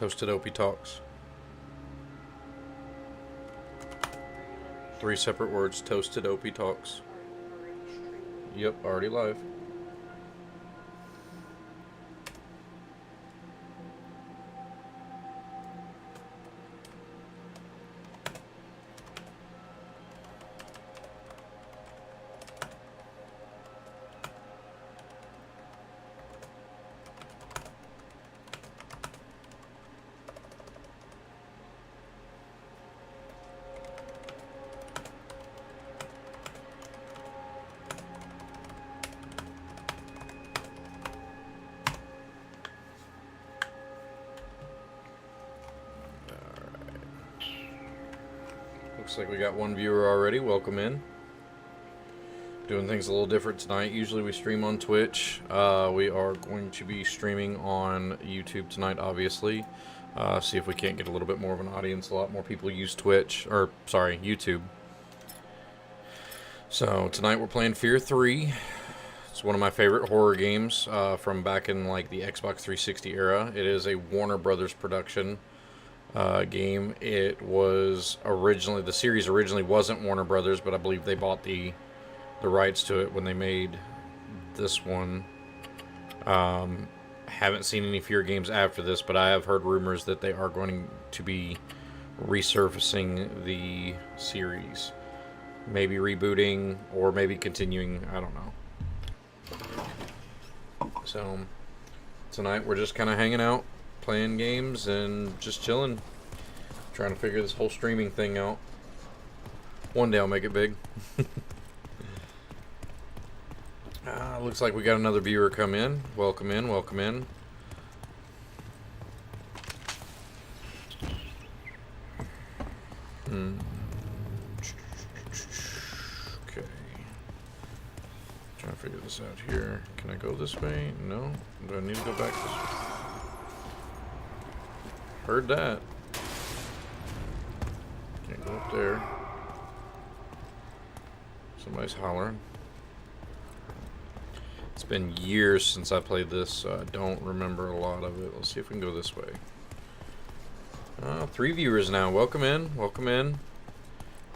Toasted Opie Talks. 3 separate words. Toasted Opie Talks. Yep, already live. Looks like we got one viewer already. Welcome in. Doing things a little different tonight. Usually we stream on Twitch. We are going to be streaming on YouTube tonight, obviously. See if we can't get a little bit more of an audience. A lot more people use Twitch, or sorry, YouTube. So tonight we're playing F.E.A.R 3. It's one of my favorite horror games from back in like the Xbox 360 era. It is a Warner Brothers production. Game. It was originally, the series originally wasn't Warner Brothers, but I believe they bought the rights to it when they made this one. Haven't seen any F.E.A.R games after this, but I have heard rumors that they are going to be resurfacing the series. Maybe rebooting, or maybe continuing, I don't know. So, tonight we're just kind of hanging out, playing games and just chilling, trying to figure this whole streaming thing out. One day I'll make it big. Looks like we got another viewer come in. Welcome in, welcome in. Okay. Trying to figure this out here. Can I go this way? No? Do I need to go back this way? Heard that. Can't go up there. Somebody's hollering. It's been years since I played this, so I don't remember a lot of it. Let's see if we can go this way. 3 viewers now. Welcome in. Welcome in.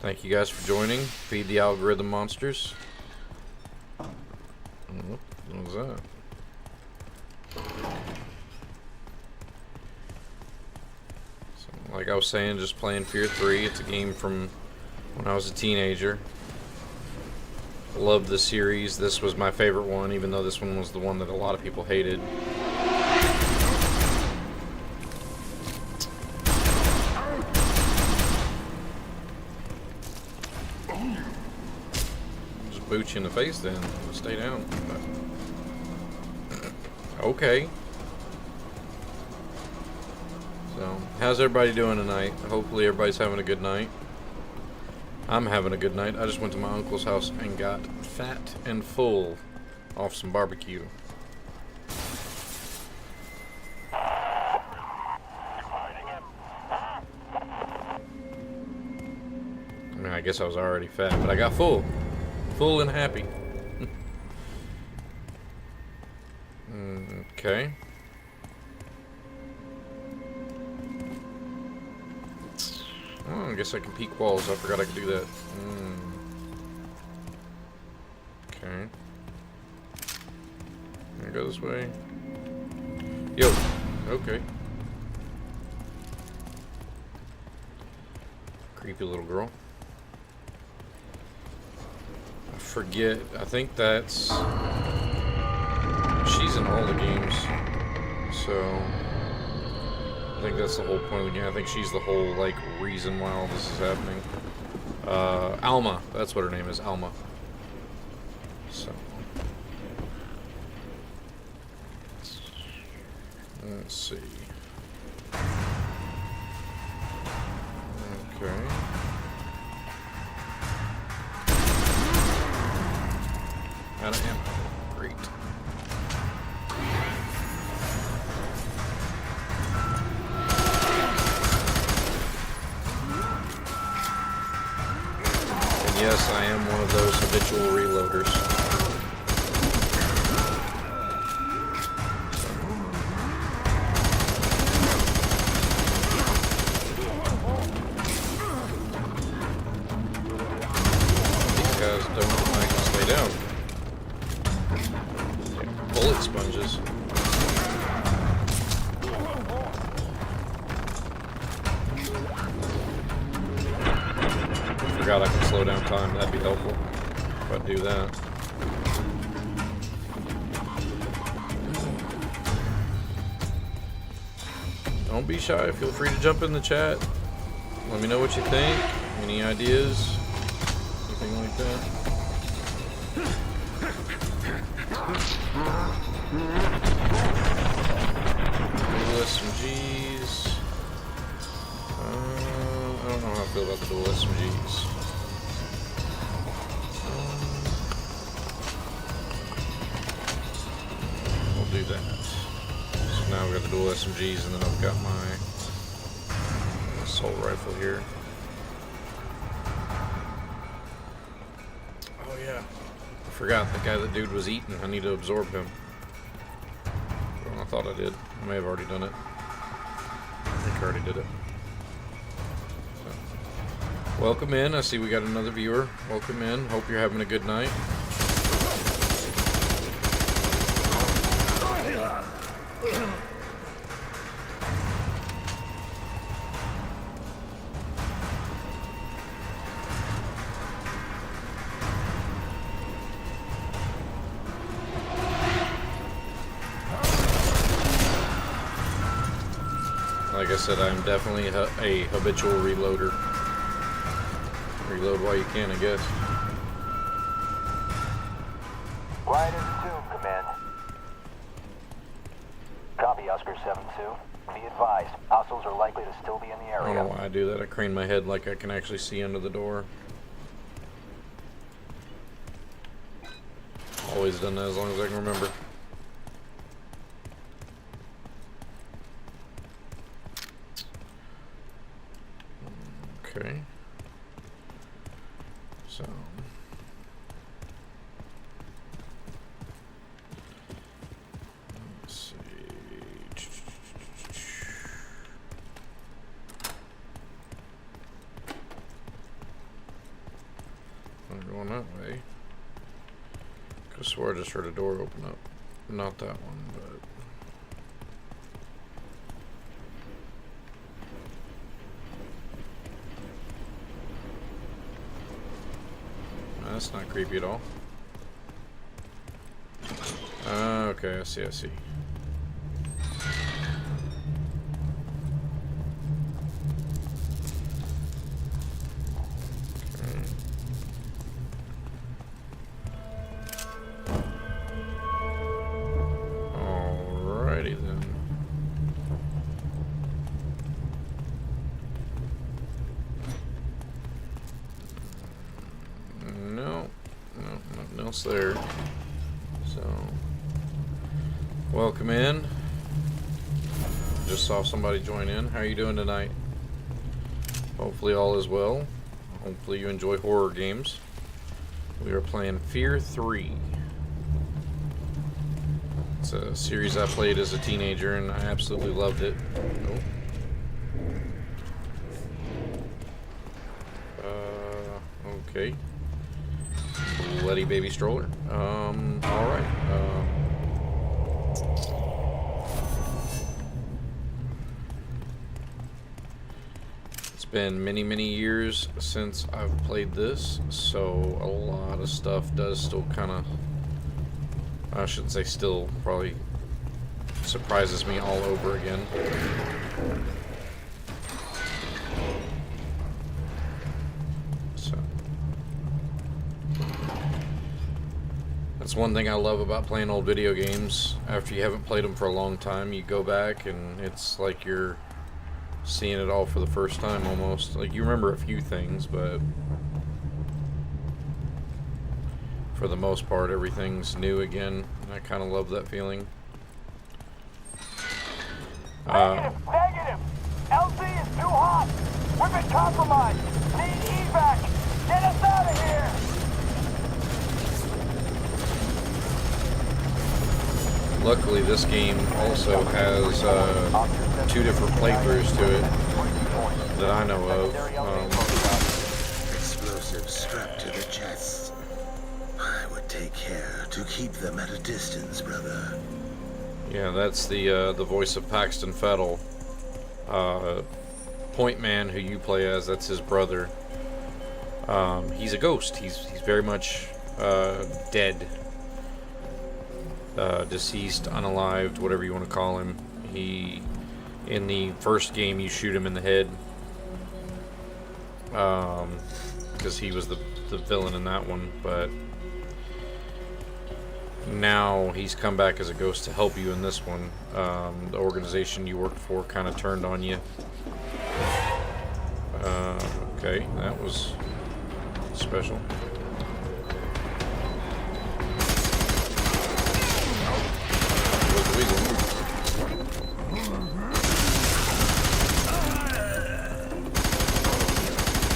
Thank you guys for joining. Feed the algorithm monsters. What was that? Like I was saying, just playing F.E.A.R 3. It's a game from when I was a teenager. Loved the series. This was my favorite one, even though this one was the one that a lot of people hated. Just boot you in the face then. Stay down. Okay. So, how's everybody doing tonight? Hopefully everybody's having a good night. I'm having a good night. I just went to my uncle's house and got fat and full off some barbecue. I mean, I guess I was already fat, but I got full. Full and happy. Okay. Oh, I guess I can peek walls. I forgot I could do that. Okay. Can I go this way? Yo. Okay. Creepy little girl. I forget. I think that's... She's in all the games. So... I think that's the whole point of the game. I think she's the whole, like, reason why all this is happening. Alma. That's what her name is, Alma. So. Let's see. Okay. Out of ammo. Great. Yes, I am one of those habitual reloaders. down. Bullet sponges. Forgot I can slow down time. That'd be helpful if I do that. Don't be shy. Feel free to jump in the chat. Let me know what you think. Any ideas? Anything like that? Dual SMGs. I don't know how I feel about the dual SMGs. We'll do that. So now we've got the dual SMGs, and then I've got my assault rifle here. Oh yeah, I forgot the guy that dude was eating. I need to absorb him. Well, I thought I did. I may have already done it. I think I already did it. So, welcome in. I see we got another viewer. Welcome in. Hope you're having a good night. Like I said, I'm definitely a habitual reloader. Reload while you can, I guess. Quiet as a tomb, Command. Copy, Oscar 7-2. Be advised, hostiles are likely to still be in the area. I don't know why I do that. I crane my head like I can actually see under the door. Always done that as long as I can remember. Okay. So. Let's see. I'm going that way. Could have swore I just heard a door open up. Not that one, but. That's not creepy at all. Okay, I see, I see. Okay. Alrighty then. No, nothing else there. So, welcome in. Just saw somebody join in. How are you doing tonight? Hopefully all is well. Hopefully you enjoy horror games. We are playing F.E.A.R 3. It's a series I played as a teenager and I absolutely loved it. Okay. Bloody baby stroller. Alright. It's been many, many years since I've played this, so a lot of stuff does still kind of, I shouldn't say still, probably surprises me all over again. That's one thing I love about playing old video games. After you haven't played them for a long time, you go back and it's like you're seeing it all for the first time almost. Like you remember a few things, but for the most part everything's new again. I kind of love that feeling. Negative! Negative! LZ is too hot! We've been compromised! Need evac! Get us out of here! Luckily, this game also has 2 different playthroughs to it that I know of. Explosives strapped to the chest. I would take care to keep them at a distance, brother. Yeah, that's the voice of Paxton Fettel. Point Man, who you play as, that's his brother. He's a ghost. He's very much dead, deceased, unalived, whatever you want to call him. In the first game, you shoot him in the head, because he was the villain in that one. But now he's come back as a ghost to help you in this one. The organization you worked for kind of turned on you. Okay, that was special.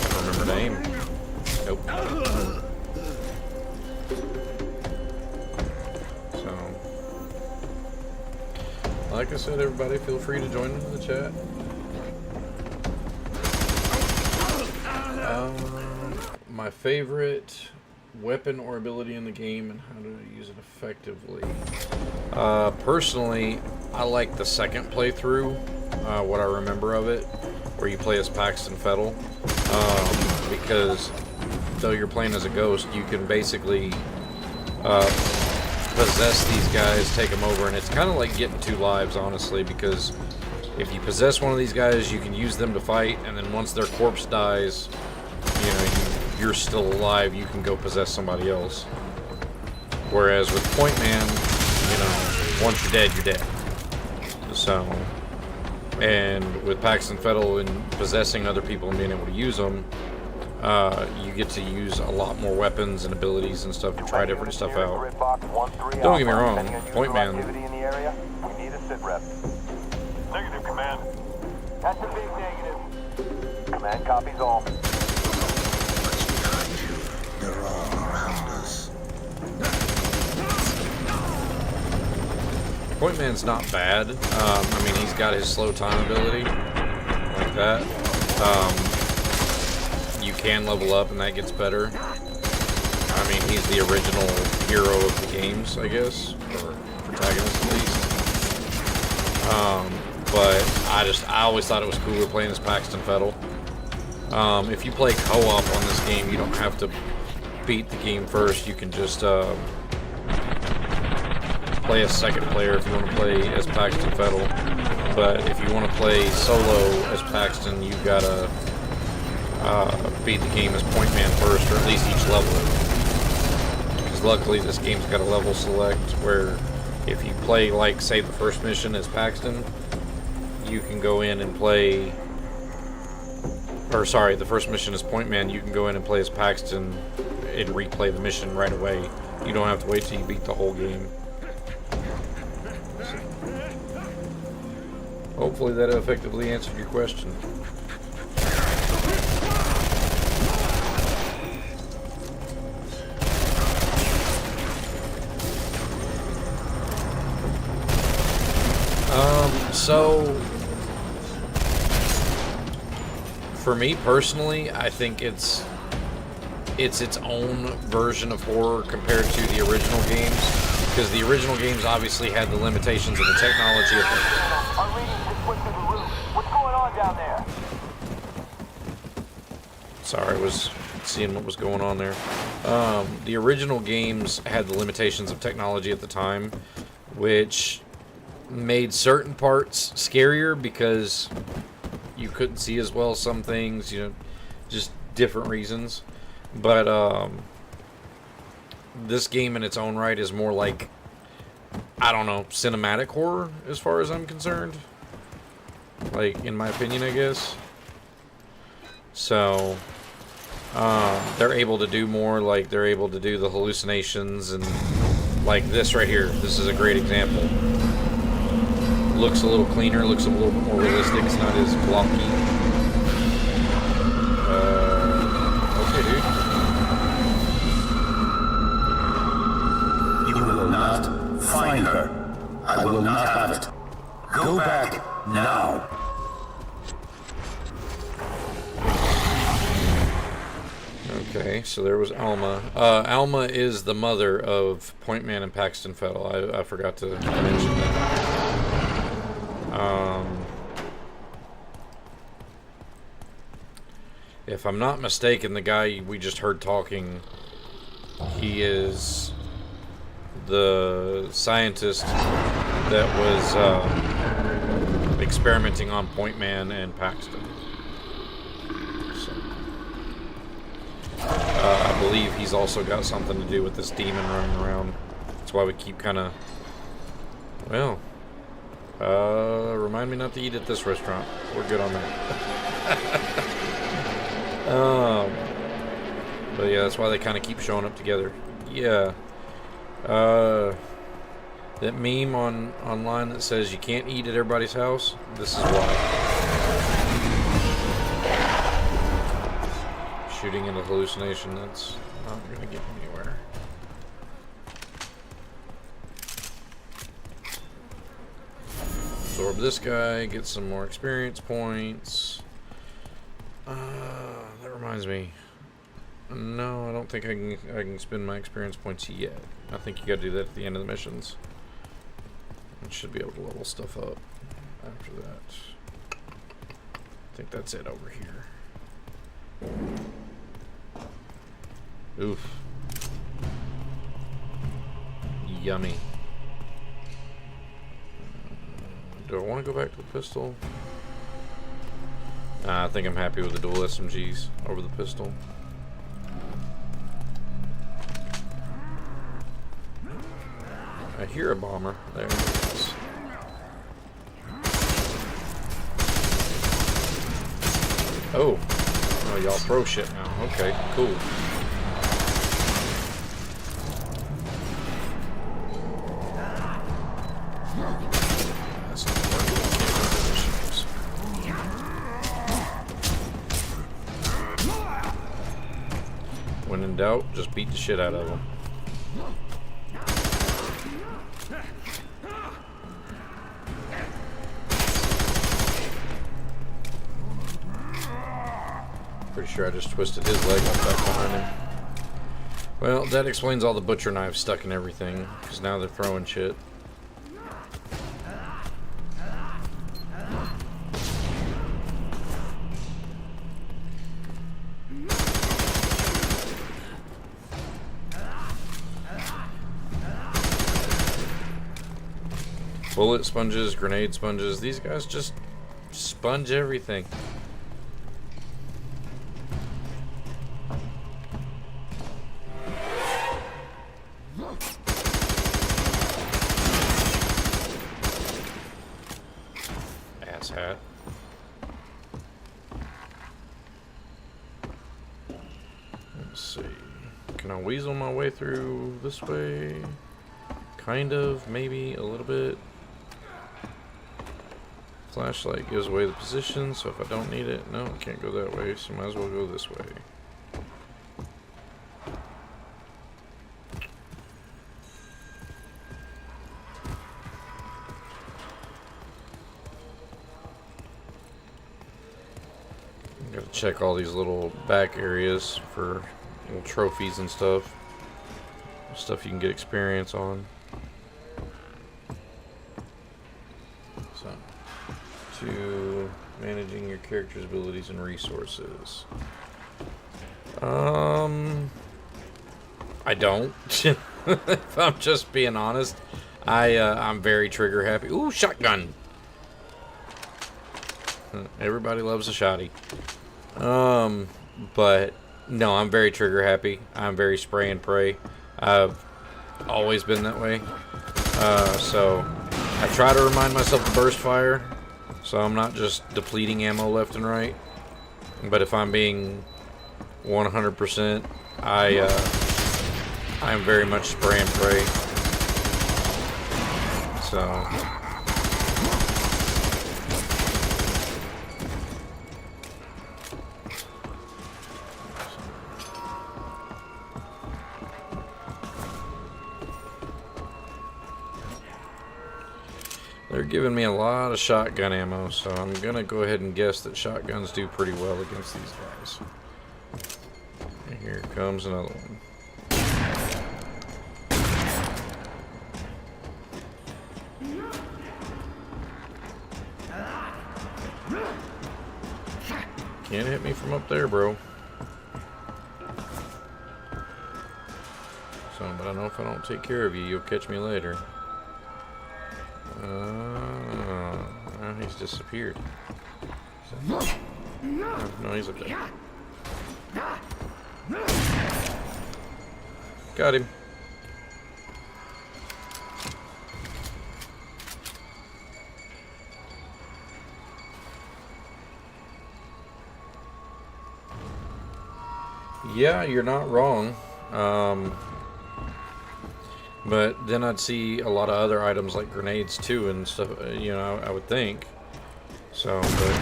I don't remember the name. Nope. So, like I said, everybody, feel free to join into the chat. My favorite weapon or ability in the game and how to use it effectively. Personally, I like the second playthrough, what I remember of it, where you play as Paxton Fettel, because though you're playing as a ghost, you can basically possess these guys, take them over, and it's kind of like getting two lives, honestly, because if you possess one of these guys, you can use them to fight, and then once their corpse dies, you know, you're still alive, you can go possess somebody else. Whereas with Point Man, you know, once you're dead, you're dead. So, and with Paxton Fettel and possessing other people and being able to use them, you get to use a lot more weapons and abilities and stuff and try different stuff out. Don't get me wrong, Point Man. Negative, Command. That's a big negative. Command copies all. Behind you, they're all around us. Point Man's not bad. I mean, he's got his slow time ability, like that. You can level up and that gets better. I mean, he's the original hero of the games, I guess, or protagonist at least. But I always thought it was cooler playing as Paxton Fettel. If you play co-op on this game, you don't have to beat the game first. You can just play a second player if you want to play as Paxton Fettel. But if you want to play solo as Paxton, you gotta beat the game as Point Man first, or at least each level. Because luckily this game's got a level select where if you play, like, say, the first mission as Paxton, you can go in and play... Or, sorry, the first mission is Point Man. You can go in and play as Paxton and replay the mission right away. You don't have to wait till you beat the whole game. Hopefully that effectively answered your question. So, for me personally, I think it's its own version of horror compared to the original games, because the original games obviously had the limitations of the technology of the... Our readings just went through the roof. What's going on down there? Sorry, I was seeing what was going on there. The original games had the limitations of technology at the time, which made certain parts scarier because you couldn't see as well some things, you know, just different reasons. But this game in its own right is more like, I don't know, cinematic horror as far as I'm concerned. Like, in my opinion, I guess. So, they're able to do more, like, they're able to do the hallucinations, and like this right here. This is a great example. Looks a little cleaner, looks a little bit more realistic, it's not as blocky. Okay, dude. You will not find her. I will not have it. Go back now. Okay, so there was Alma. Alma is the mother of Point Man and Paxton Fettel. I forgot to mention that. If I'm not mistaken, the guy we just heard talking, he is the scientist that was experimenting on Point Man and Paxton. So, I believe he's also got something to do with this demon running around. That's why we keep kind of... Well, remind me not to eat at this restaurant. We're good on that. But yeah, that's why they kind of keep showing up together. Yeah. That meme online that says you can't eat at everybody's house, this is why. Shooting into hallucination, that's not going to get me anywhere. Absorb this guy, get some more experience points. That reminds me. No, I don't think I can spend my experience points yet. I think you gotta do that at the end of the missions. I should be able to level stuff up after that. I think that's it over here. Oof. Yummy. Do I want to go back to the pistol? Nah, I think I'm happy with the dual SMGs over the pistol. I hear a bomber. There it is. Oh. Oh, y'all pro shit now. Okay, cool. That's not working. When in doubt, just beat the shit out of them. Pretty sure I just twisted his leg up back behind him. Well, that explains all the butcher knives stuck in everything, because now they're throwing shit. Bullet sponges, grenade sponges, these guys just sponge everything. Ass hat. Let's see. Can I weasel my way through this way? Kind of, maybe a little bit. Flashlight gives away the position, so if I don't need it, no, I can't go that way, so might as well go this way. Gotta check all these little back areas for little trophies and stuff. Stuff you can get experience on. So, to managing your character's abilities and resources. I don't. If I'm just being honest, I'm very trigger happy. Ooh, shotgun. Everybody loves a shotty. But no, I'm very trigger happy. I'm very spray and pray. I've always been that way. So I try to remind myself to burst fire, so I'm not just depleting ammo left and right. But if I'm being 100%, I'm very much spray and pray. So. They're giving me a lot of shotgun ammo, so I'm gonna go ahead and guess that shotguns do pretty well against these guys. Here comes another one. Can't hit me from up there, bro. So, but I know if I don't take care of you, you'll catch me later. Well, he's disappeared. No, he's up there. Got him. Yeah, you're not wrong. But then I'd see a lot of other items like grenades too and stuff, you know, I would think. So, but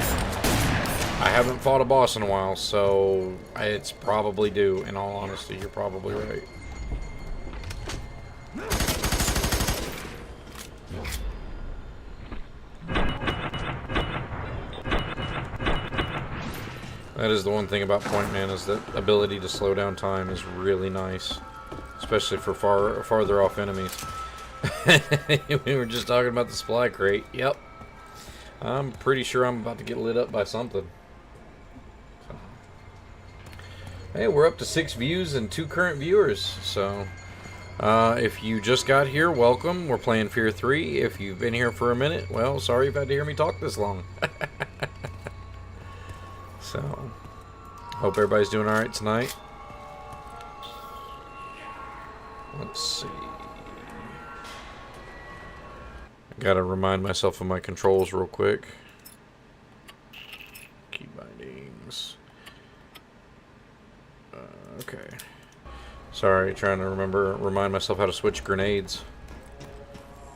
I haven't fought a boss in a while, so it's probably due. In all honesty, you're probably right. That is the one thing about Point Man, is that ability to slow down time is really nice. Especially for farther off enemies. We were just talking about the supply crate. Yep. I'm pretty sure I'm about to get lit up by something. So. Hey, we're up to 6 views and 2 current viewers. So, if you just got here, welcome. We're playing F.E.A.R 3. If you've been here for a minute, well, sorry you've had to hear me talk this long. So, hope everybody's doing alright tonight. Let's see. I gotta remind myself of my controls real quick. Key bindings. Okay. Sorry, trying to remind myself how to switch grenades.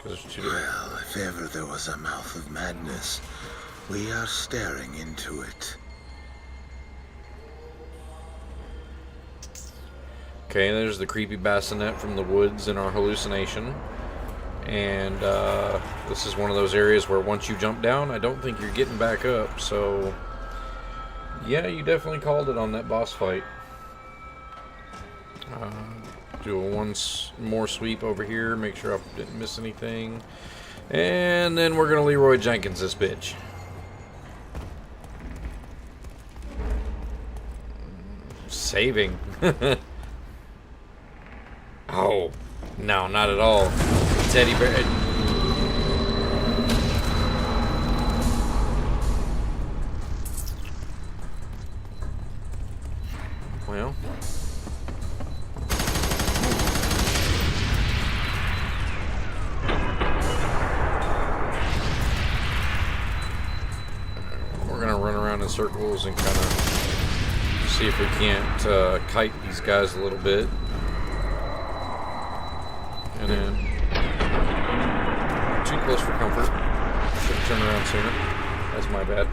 There's 2 different. Well, if ever there was a mouth of madness, we are staring into it. Okay, there's the creepy bassinet from the woods in our hallucination. And this is one of those areas where once you jump down, I don't think you're getting back up. So, yeah, you definitely called it on that boss fight. Do a once more sweep over here, make sure I didn't miss anything. And then we're going to Leroy Jenkins this bitch. Saving. Oh, no, not at all. Teddy bear. Well. We're going to run around in circles and kind of see if we can't kite these guys a little bit. And then, too close for comfort. Should have turned around sooner. That's my bad.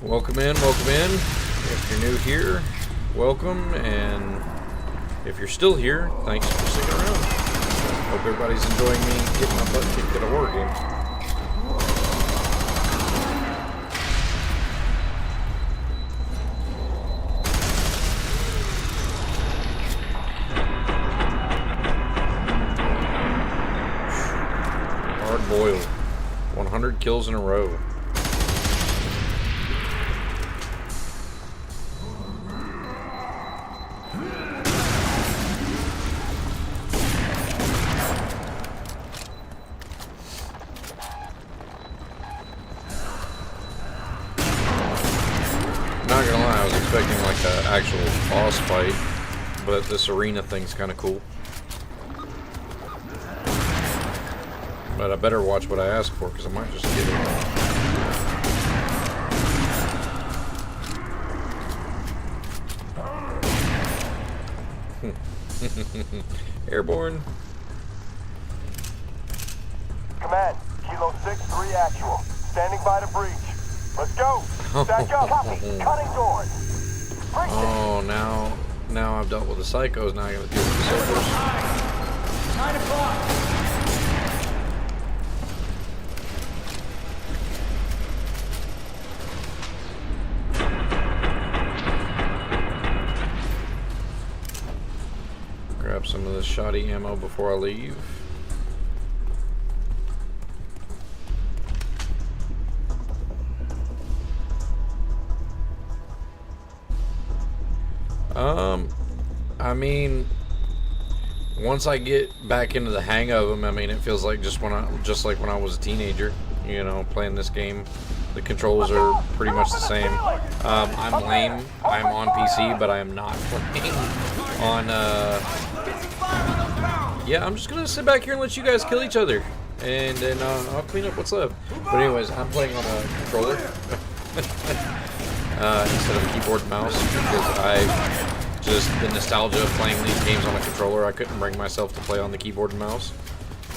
Welcome in, welcome in. If you're new here, welcome. And if you're still here, thanks for sticking around. Hope everybody's enjoying me getting my butt kicked at a horror game. Boiled. 100 kills in a row. Not gonna lie, I was expecting like an actual boss fight, but this arena thing's kind of cool. But I better watch what I ask for, because I might just get it. Airborne. Command, Kilo 6-3 actual. Standing by the breach. Let's go. Stack up. Copy. Cutting doors. Oh, now I've dealt with the psychos. Now I gotta deal with the psychos. 9 o'clock. grab some of this shoddy ammo before I leave. I mean, once I get back into the hang of them, I mean, it feels like just like when I was a teenager, you know, playing this game. The controls are pretty much the same. I'm lame. I'm on PC, but I am not playing on. Yeah, I'm just gonna sit back here and let you guys kill each other, and then I'll clean up what's left. But anyways, I'm playing on a controller instead of a keyboard and mouse because I've just the nostalgia of playing these games on a controller. I couldn't bring myself to play on the keyboard and mouse.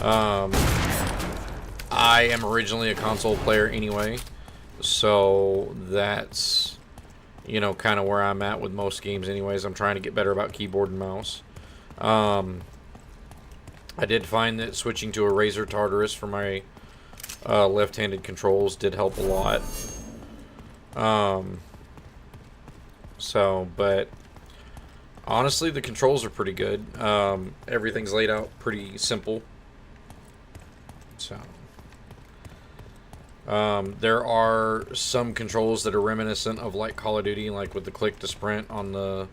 I am originally a console player anyway, so that's, you know, kind of where I'm at with most games anyways. I'm trying to get better about keyboard and mouse. I did find that switching to a Razer Tartarus for my left-handed controls did help a lot. But honestly, the controls are pretty good. Everything's laid out pretty simple. So, there are some controls that are reminiscent of like Call of Duty, like with the click to sprint on the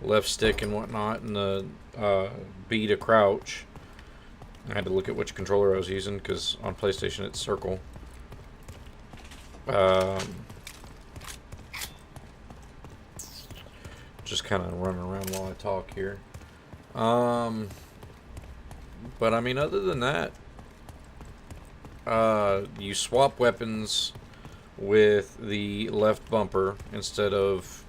left stick and whatnot, and the B to crouch. I had to look at which controller I was using because on PlayStation it's circle. Just kind of running around while I talk here. But I mean, other than that, you swap weapons with the left bumper instead of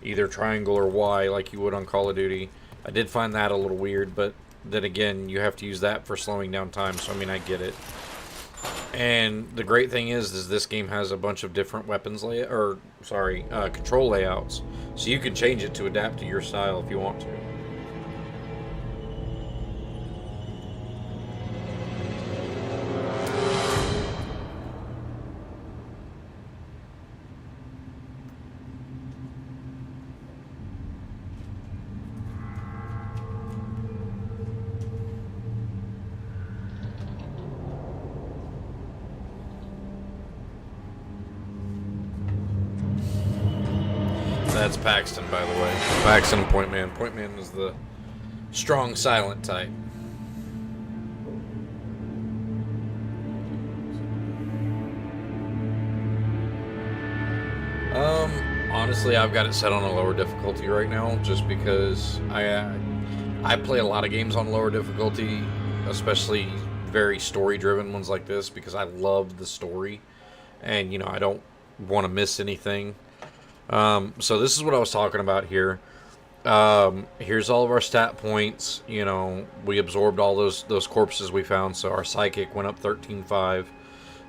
either triangle or Y like you would on Call of Duty. I did find that a little weird, but then again, you have to use that for slowing down time, so I mean, I get it. And the great thing is this game has a bunch of different weapons control layouts, so you can change it to adapt to your style if you want to. That's Paxton, by the way. Paxton, Point Man. Point Man is the strong, silent type. Honestly, I've got it set on a lower difficulty right now, just because I play a lot of games on lower difficulty, especially very story-driven ones like this, because I love the story, and you know, I don't want to miss anything. So this is what I was talking about here. Here's all of our stat points. You know, we absorbed all those corpses we found, so our psychic went up 13.5.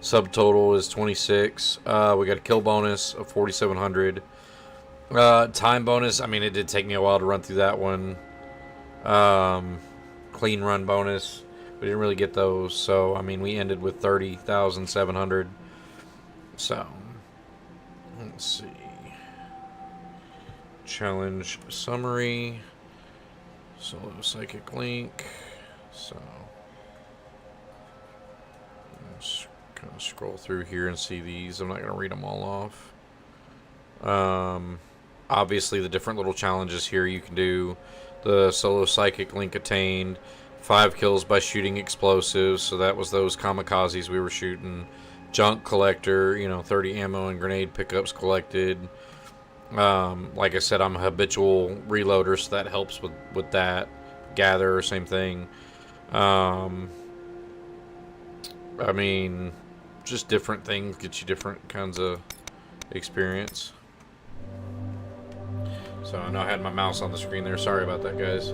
Subtotal is 26. We got a kill bonus of 4,700. Time bonus, I mean, it did take me a while to run through that one. Clean run bonus, we didn't really get those, so I mean, we ended with 30,700. So, let's see. Challenge summary. Solo psychic link. So let's kind of scroll through here and see these. I'm not going to read them all off. Obviously, the different little challenges here you can do. The solo psychic link attained. 5 kills by shooting explosives. So that was those kamikazes we were shooting. Junk collector. You know, 30 ammo and grenade pickups collected. Like I said, I'm a habitual reloader, so that helps with that. Gather, same thing. I mean, just different things get you different kinds of experience. So I know I had my mouse on the screen there. Sorry about that, guys.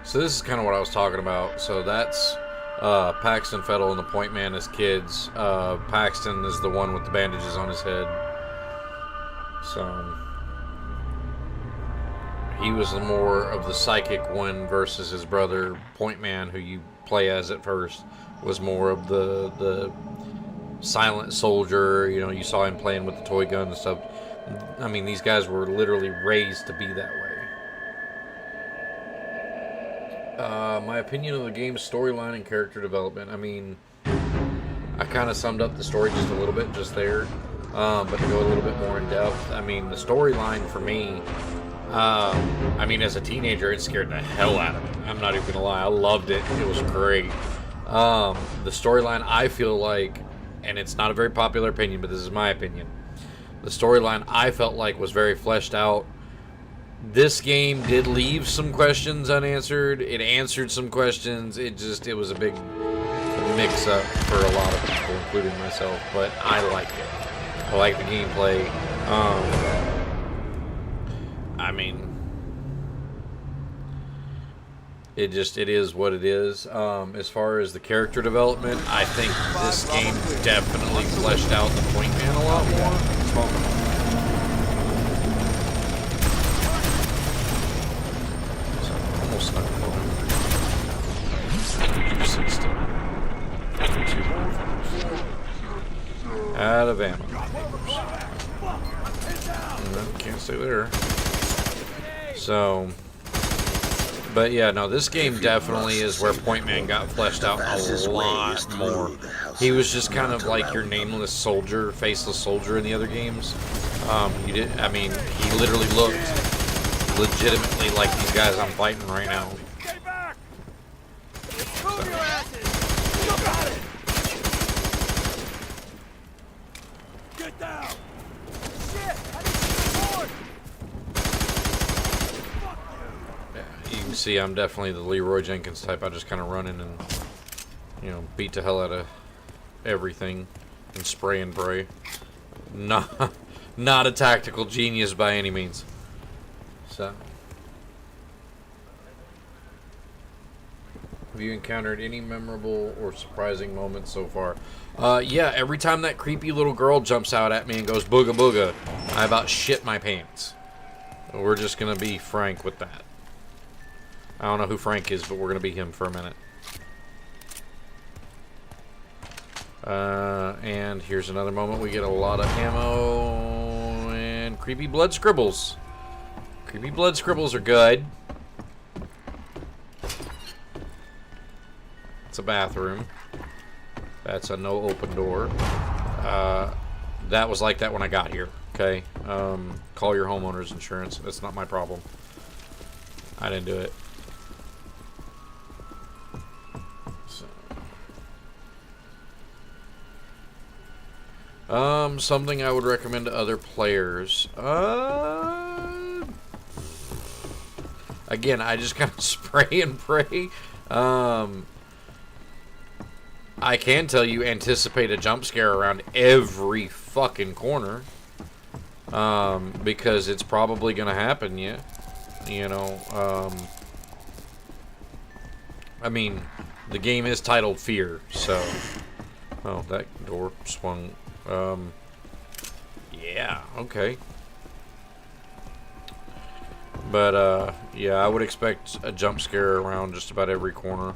So this is kind of what I was talking about. So that's Paxton, Fettel, and the Point Man as kids. Paxton is the one with the bandages on his head. So he was more of the psychic one versus his brother Point Man, who you play as at first, was more of the silent soldier. You know, you saw him playing with the toy gun and stuff. I mean, these guys were literally raised to be that way. My opinion of the game's storyline and character development. I mean, I kind of summed up the story just a little bit just there. But to go a little bit more in depth, I mean, the storyline for me, I mean, as a teenager, it scared the hell out of me. I'm not even going to lie. I loved it. It was great. The storyline, I feel like, and it's not a very popular opinion, but this is my opinion. The storyline, I felt like, was very fleshed out. This game did leave some questions unanswered. It answered some questions. It was a big mix-up for a lot of people, including myself. But I liked it. I like the gameplay. I mean, it is what it is. As far as the character development, I think this game definitely fleshed out the point man a lot more. So, almost stuck on him. 260. Out of ammo. Can't stay there. So, but yeah, no, this game definitely is where Point Man got fleshed out a lot more. He was just kind of like your nameless soldier, faceless soldier in the other games. I mean, he literally looked legitimately like these guys I'm fighting right now. Get down! You can see I'm definitely the Leroy Jenkins type. I just kind of run in and, you know, beat the hell out of everything and spray and pray. Not a tactical genius by any means. So, have you encountered any memorable or surprising moments so far? Yeah, every time that creepy little girl jumps out at me and goes booga booga, I about shit my pants. We're just gonna be frank with that. I don't know who Frank is, but we're gonna be him for a minute. And here's another moment. We get a lot of ammo and creepy blood scribbles. Creepy blood scribbles are good. It's a bathroom. That's a no open door. That was like that when I got here. Okay. Call your homeowner's insurance. That's not my problem. I didn't do it. Something I would recommend to other players. Again, I just kind of spray and pray. I can tell you, anticipate a jump scare around every fucking corner. Because it's probably gonna happen, yeah. You know, I mean, the game is titled F.E.A.R, so... Oh, that door swung. Yeah, okay. But, yeah, I would expect a jump scare around just about every corner.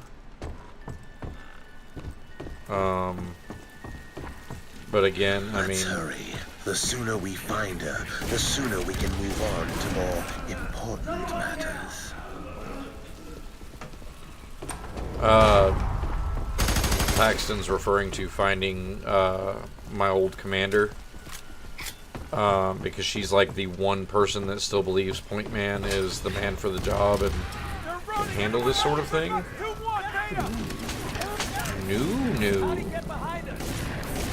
But again, I mean... Let's hurry. The sooner we find her, the sooner we can move on to more important matters. Paxton's referring to finding my old commander, because she's like the one person that still believes Point Man is the man for the job and can handle this sort of thing. New.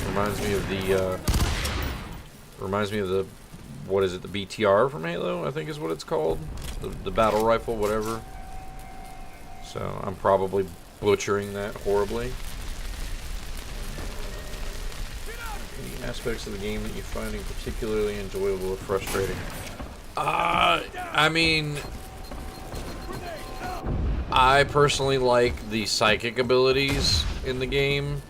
Reminds me of the what is it, the BTR from Halo, I think is what it's called, the battle rifle, whatever. So I'm probably butchering that horribly. Any aspects of the game that you finding particularly enjoyable or frustrating? I mean, I personally like the psychic abilities in the game.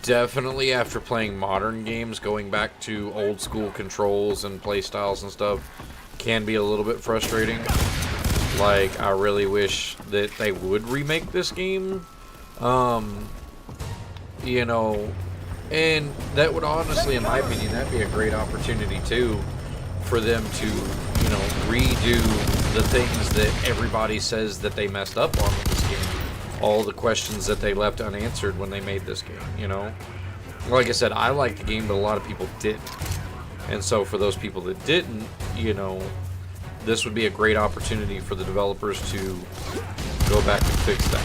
Definitely after playing modern games, going back to old school controls and playstyles and stuff can be a little bit frustrating. Like, I really wish that they would remake this game. you know, and that would honestly, in my opinion, that'd be a great opportunity too for them to, you know, redo the things that everybody says that they messed up on with this game. All the questions that they left unanswered when they made this game, you know. Like I said, I liked the game, but a lot of people didn't. And so for those people that didn't, you know, this would be a great opportunity for the developers to go back and fix that.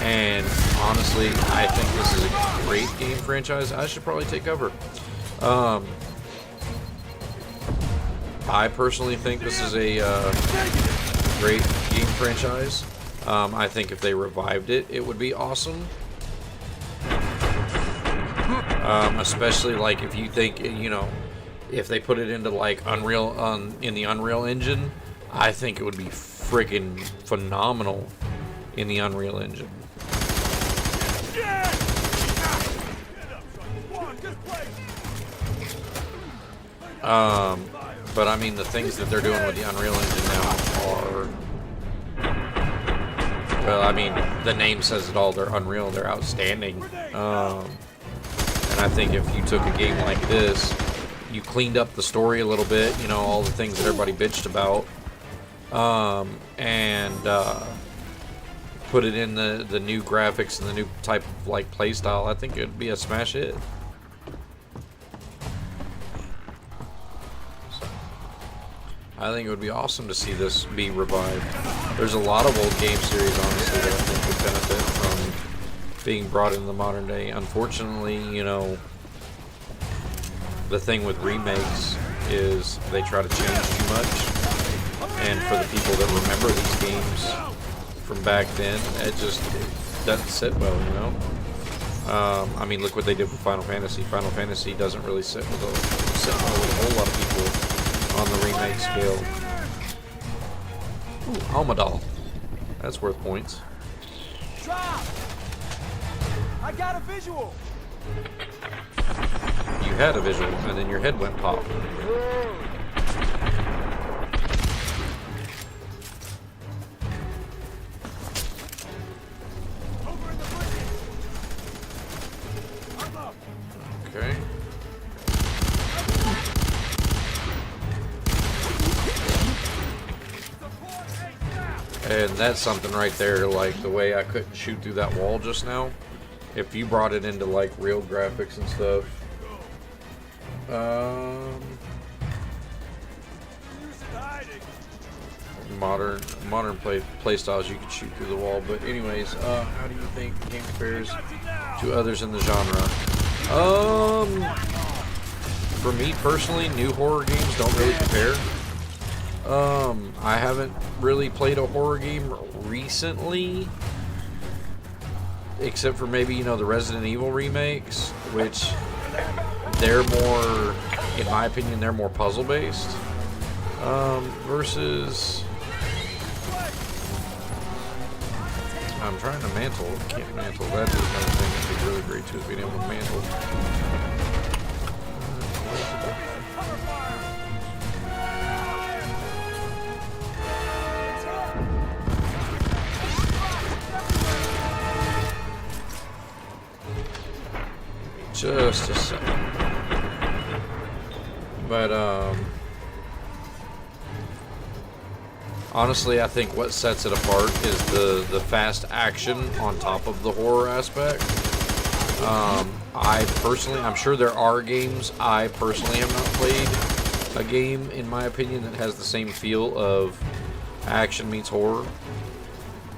And honestly, I think this is a great game franchise. I should probably take over. I personally think this is a great game franchise. I think if they revived it, it would be awesome. Especially like if you think, you know, if they put it into like Unreal in the Unreal Engine, I think it would be friggin' phenomenal in the Unreal Engine. But I mean, the things that they're doing with the Unreal Engine now are, well, I mean, the name says it all. They're unreal. They're outstanding. And I think if you took a game like this, you cleaned up the story a little bit, you know, all the things that everybody bitched about, and put it in the new graphics and the new type of like play style, I think it'd be a smash hit. I think it would be awesome to see this be revived. There's a lot of old game series, honestly, that I think would benefit from being brought into the modern day. Unfortunately, you know, the thing with remakes is they try to change too much. And for the people that remember these games from back then, it doesn't sit well, you know? I mean, look what they did with Final Fantasy. Final Fantasy doesn't really sit well with a whole lot of people on the remake scale. Ooh, Almadal. That's worth points. Drop! I got a visual! You had a visual, and then your head went pop. Okay. And that's something right there, like the way I couldn't shoot through that wall just now. If you brought it into like real graphics and stuff, modern play styles, you could shoot through the wall. But anyways, how do you think the game compares to others in the genre? For me personally, new horror games don't really compare. I haven't really played a horror game recently, except for maybe, you know, the Resident Evil remakes, which they're more, in my opinion, they're more puzzle based, versus, I'm trying to mantle, can't mantle. That is another thing that'd be really great too, is being able to mantle. Just a second. But honestly, I think what sets it apart is the fast action on top of the horror aspect. I'm sure there are games. I personally have not played a game, in my opinion, that has the same feel of action meets horror.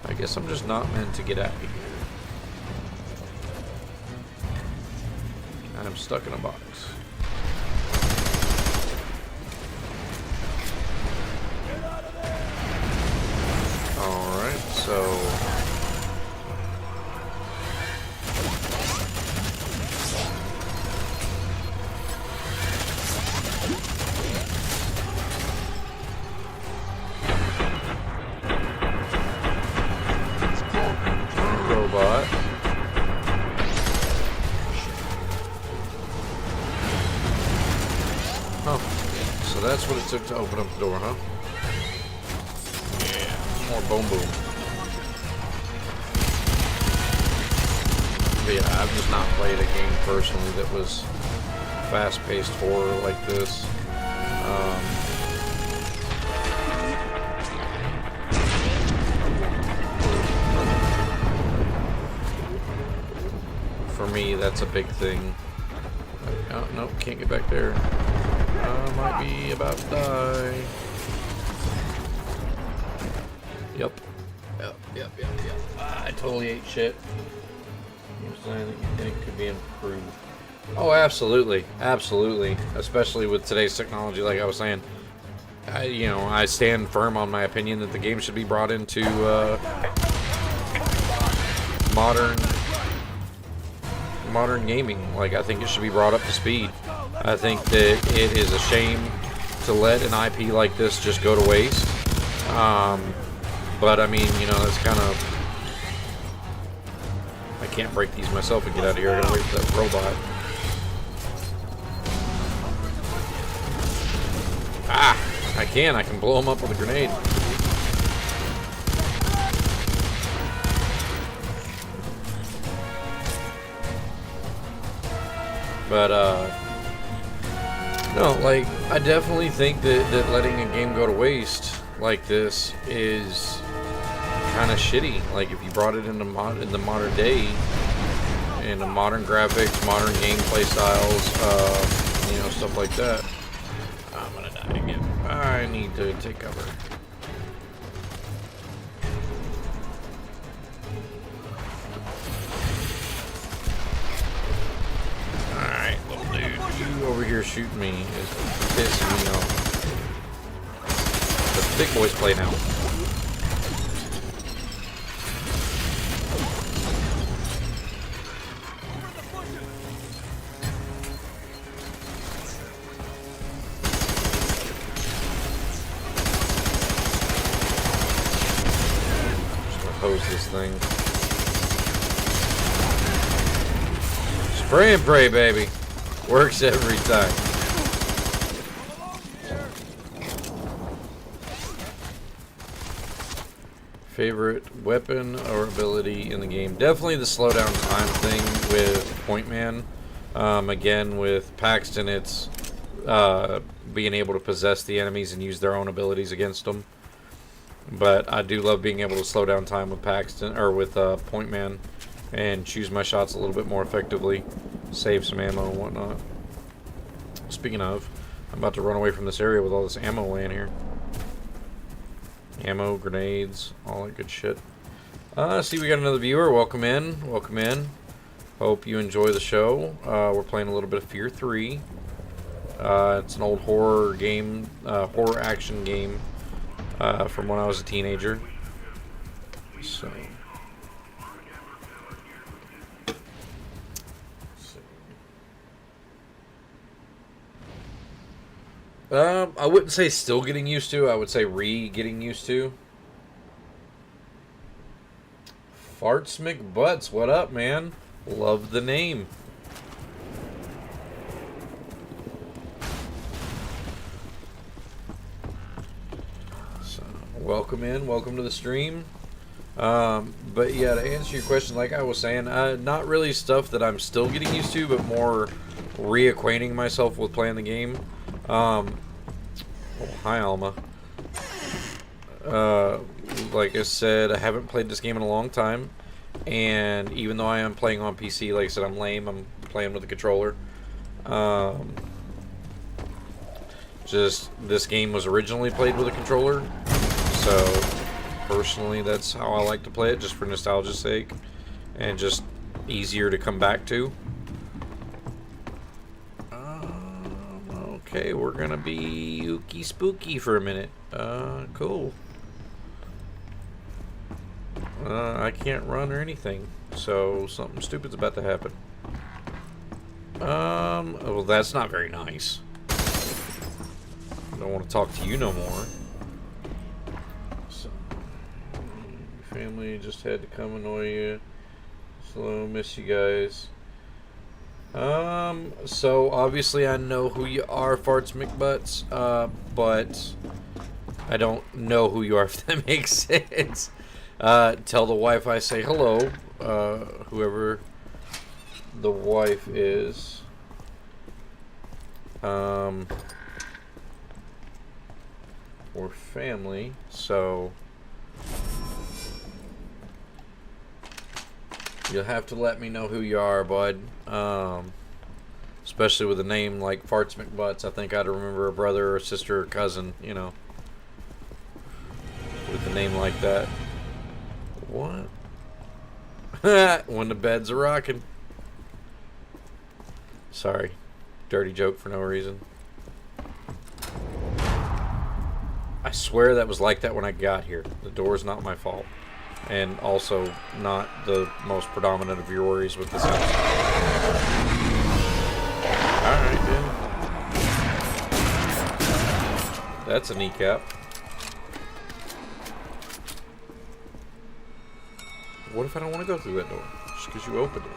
I guess I'm just not meant to get out of here. I'm stuck in a box. Alright, so robot. So that's what it took to open up the door, huh? Yeah, more boom boom. But yeah, I've just not played a game personally that was fast-paced horror like this. For me, that's a big thing. Oh, nope, can't get back there. Might be about to die. Yep. Yep. I totally ate shit. You saying that you think could be improved? Oh, absolutely. Especially with today's technology, like I was saying. I stand firm on my opinion that the game should be brought into modern gaming. Like, I think it should be brought up to speed. I think that it is a shame to let an IP like this just go to waste. But I mean, that's kind of... I can't break these myself and get out of here. I gotta wait for that robot. Ah! I can blow him up with a grenade. But, no, like, I definitely think that letting a game go to waste like this is kind of shitty. Like, if you brought it into in the modern day, into modern graphics, modern gameplay styles, stuff like that. I'm gonna die again. I need to take cover. Alright, little dude. You over here shooting me is pissing me off. The big boys play now. Hose this thing. Spray and pray, baby. Works every time. Favorite weapon or ability in the game? Definitely the slowdown time thing with Point Man. Again, with Paxton, it's being able to possess the enemies and use their own abilities against them. But I do love being able to slow down time with Paxton, or with Point Man, and choose my shots a little bit more effectively, save some ammo and whatnot. Speaking of, I'm about to run away from this area with all this ammo laying here. Ammo, grenades, all that good shit. See, we got another viewer. Welcome in. Hope you enjoy the show. We're playing a little bit of F.E.A.R 3. It's an old horror game, horror action game. From when I was a teenager. So. I wouldn't say still getting used to. I would say getting used to. Farts McButts, what up, man? Love the name. Welcome in, welcome to the stream. But yeah, to answer your question, like I was saying, not really stuff that I'm still getting used to, but more reacquainting myself with playing the game. Oh, hi, Alma. Like I said, I haven't played this game in a long time, and even though I am playing on PC, like I said, I'm lame. I'm playing with a controller. Just this game was originally played with a controller. So, personally, that's how I like to play it, just for nostalgia's sake, and just easier to come back to. Okay, we're gonna be ooky spooky for a minute. Cool. I can't run or anything, so something stupid's about to happen. Well, that's not very nice. I don't want to talk to you no more. Family just had to come annoy you. Slow, miss you guys. So obviously I know who you are, Farts McButts, but I don't know who you are, if that makes sense. Tell the wife I say hello, whoever the wife is or family, so you'll have to let me know who you are, bud. Especially with a name like Farts McButts, I think I'd remember a brother or sister or cousin, you know, with a name like that. What? When the beds are rocking. Sorry. Dirty joke for no reason. I swear that was like that when I got here. The door's not my fault. And also not the most predominant of your worries with this house. Alright, dude. That's a kneecap. What if I don't want to go through that door? Just because you opened it.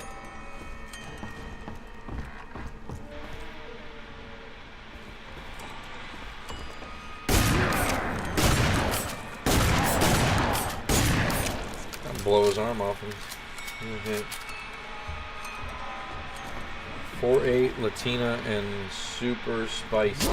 I'll blow his arm off and hit. 4-8 Latina and super spicy.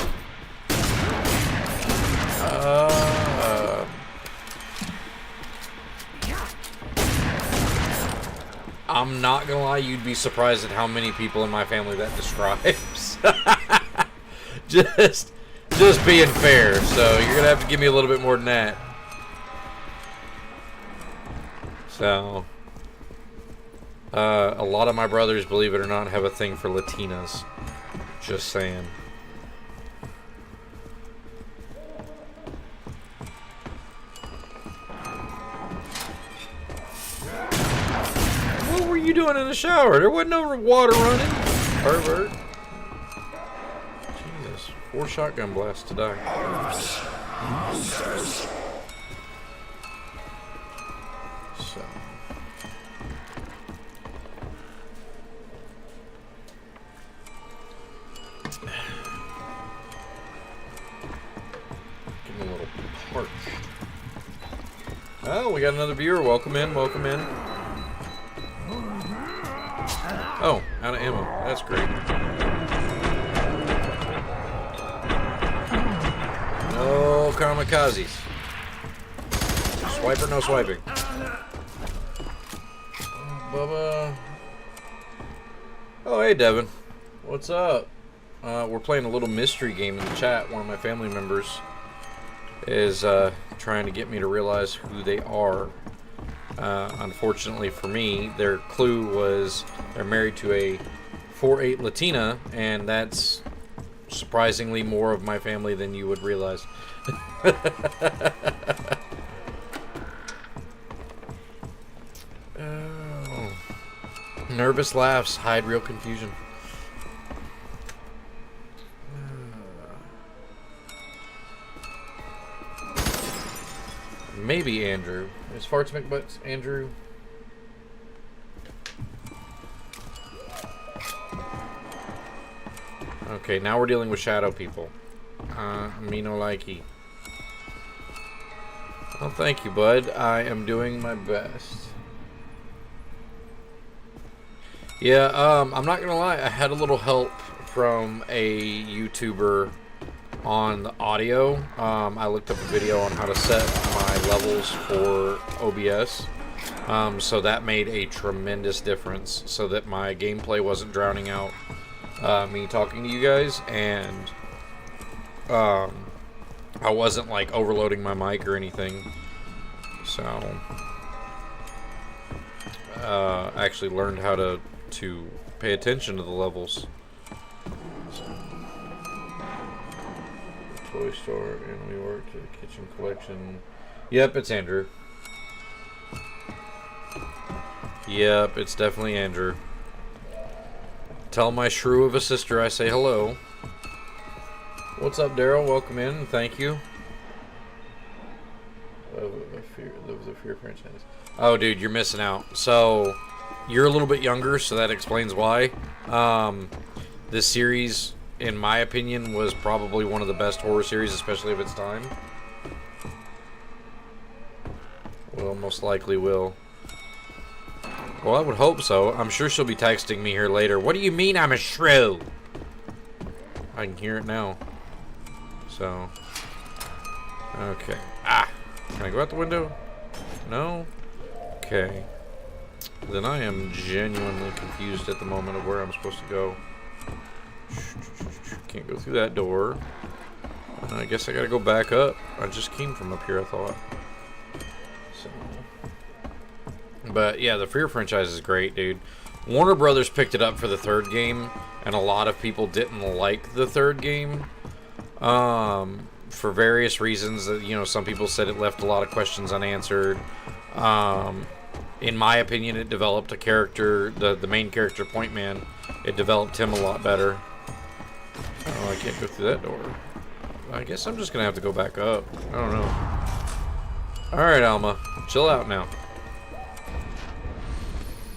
I'm not gonna lie, you'd be surprised at how many people in my family that describes. just being fair. So you're gonna have to give me a little bit more than that. So a lot of my brothers, believe it or not, have a thing for Latinas. Just saying. What were you doing in the shower? There wasn't no water running. Pervert. Jesus. 4 shotgun blasts to die. So. Getting a little parched. Oh, we got another viewer. Welcome in, welcome in. Oh, out of ammo. That's great. No kamikazes. Swiper, no swiping. Bubba. Oh, hey, Devin. What's up? We're playing a little mystery game in the chat. One of my family members is trying to get me to realize who they are. Unfortunately for me, their clue was they're married to a 4-8 Latina, and that's surprisingly more of my family than you would realize. Oh. Nervous laughs hide real confusion. Maybe Andrew. Is Farts McButts Andrew? Okay, now we're dealing with shadow people. Me no likey. Well, thank you, bud. I am doing my best. Yeah, I'm not gonna lie. I had a little help from a YouTuber on the audio. I looked up a video on how to set my levels for OBS. So that made a tremendous difference so that my gameplay wasn't drowning out me talking to you guys, and I wasn't like overloading my mic or anything. So I actually learned how to pay attention to the levels. Toy store, and we worked at the kitchen collection. Yep, it's Andrew. Yep, it's definitely Andrew. Tell my shrew of a sister I say hello. What's up, Daryl? Welcome in, and thank you. The F.E.A.R franchise. Oh, dude, you're missing out. So, you're a little bit younger, so that explains why. This series, in my opinion, was probably one of the best horror series, especially of its time. Well, most likely will. Well, I would hope so. I'm sure she'll be texting me here later. What do you mean I'm a shrew? I can hear it now. So. Okay. Ah! Can I go out the window? No? Okay. Then I am genuinely confused at the moment of where I'm supposed to go. Can't go through that door. I guess I gotta go back up. I just came from up here, I thought. So. But yeah, the F.E.A.R franchise is great, dude. Warner Brothers picked it up for the third game, and a lot of people didn't like the third game. For various reasons. You know, some people said it left a lot of questions unanswered. In my opinion, it developed a character, the main character, Point Man. It developed him a lot better. Oh, I can't go through that door. I guess I'm just gonna have to go back up. I don't know. Alright, Alma. Chill out now.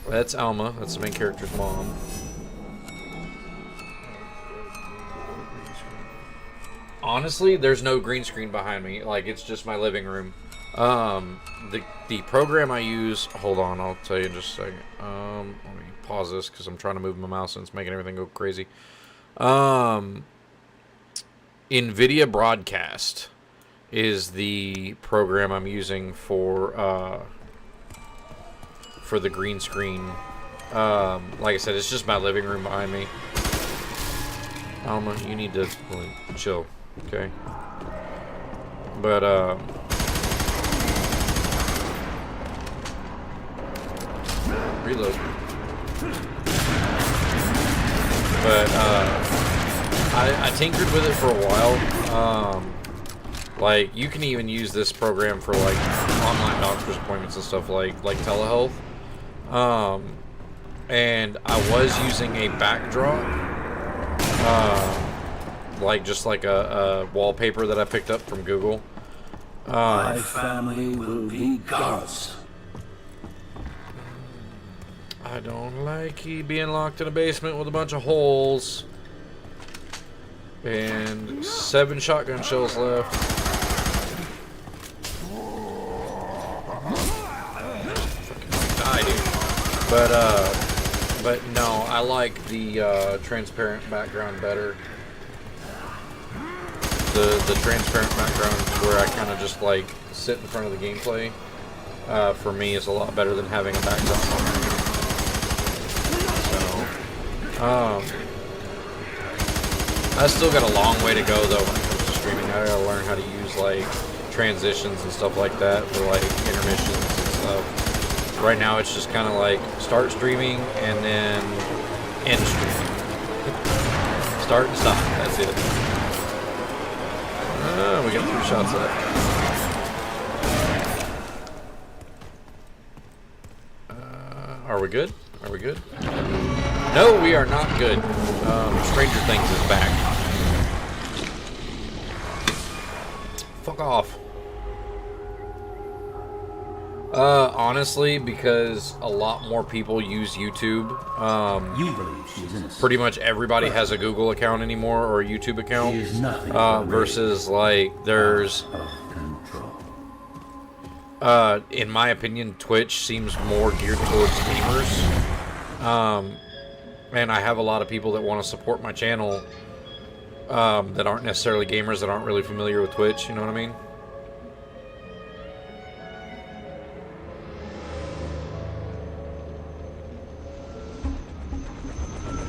That's Alma. That's the main character's mom. Honestly, there's no green screen behind me. Like, it's just my living room. The program I use... Hold on, I'll tell you in just a second. Let me pause this because I'm trying to move my mouse and it's making everything go crazy. NVIDIA Broadcast is the program I'm using for the green screen. Like I said, it's just my living room behind me. Alma, you need to chill, okay? But, reload. But, I tinkered with it for a while. Like, you can even use this program for, like, online doctor's appointments and stuff like telehealth. And I was using a backdrop. Like, just like a wallpaper that I picked up from Google. My family will be gods. I don't like he being locked in a basement with a bunch of holes. And 7 shotgun shells left. Fucking die, dude. But no, I like the transparent background better. The transparent background where I kind of just like sit in front of the gameplay. For me, is a lot better than having a backdrop on there. So, I still got a long way to go though when it comes to streaming. I gotta learn how to use like transitions and stuff like that for like intermissions and stuff. Right now it's just kind of like start streaming and then end streaming. Start and stop, that's it. We got 3 shots left. Are we good? Are we good? No, we are not good. Stranger Things is back. Fuck off. Honestly, because a lot more people use YouTube. You believe she's innocent. Pretty much everybody has a Google account anymore or a YouTube account. She is nothing but versus like there's control. in my opinion, Twitch seems more geared towards gamers. And I have a lot of people that want to support my channel that aren't necessarily gamers, that aren't really familiar with Twitch, you know what I mean?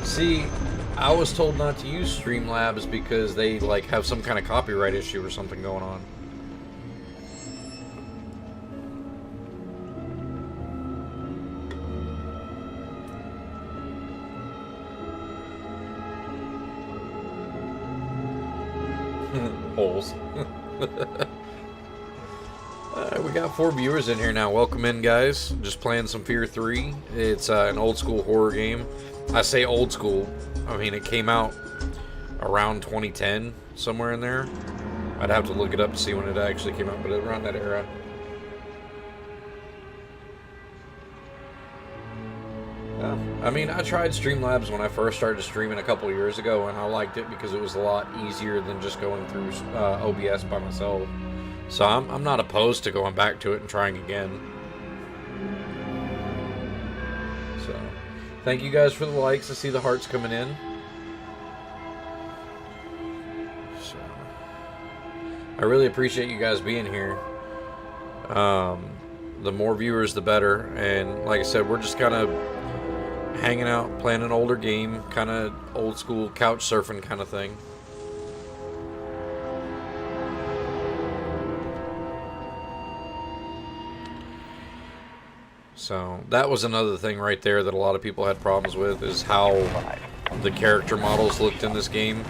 See, I was told not to use Streamlabs because they like have some kind of copyright issue or something going on. Holes. We got 4 viewers in here now. Welcome in, guys. Just playing some F.E.A.R 3. It's an old school horror game. I say old school. I mean, it came out around 2010, somewhere in there. I'd have to look it up to see when it actually came out, but around that era. I mean, I tried Streamlabs when I first started streaming a couple years ago, and I liked it because it was a lot easier than just going through OBS by myself. So I'm not opposed to going back to it and trying again. Thank you guys for the likes. I see the hearts coming in. So, I really appreciate you guys being here. The more viewers, the better. And like I said, we're just kind of hanging out, playing an older game, kind of old school couch surfing kind of thing. So that was another thing right there that a lot of people had problems with, is how the character models looked in this game.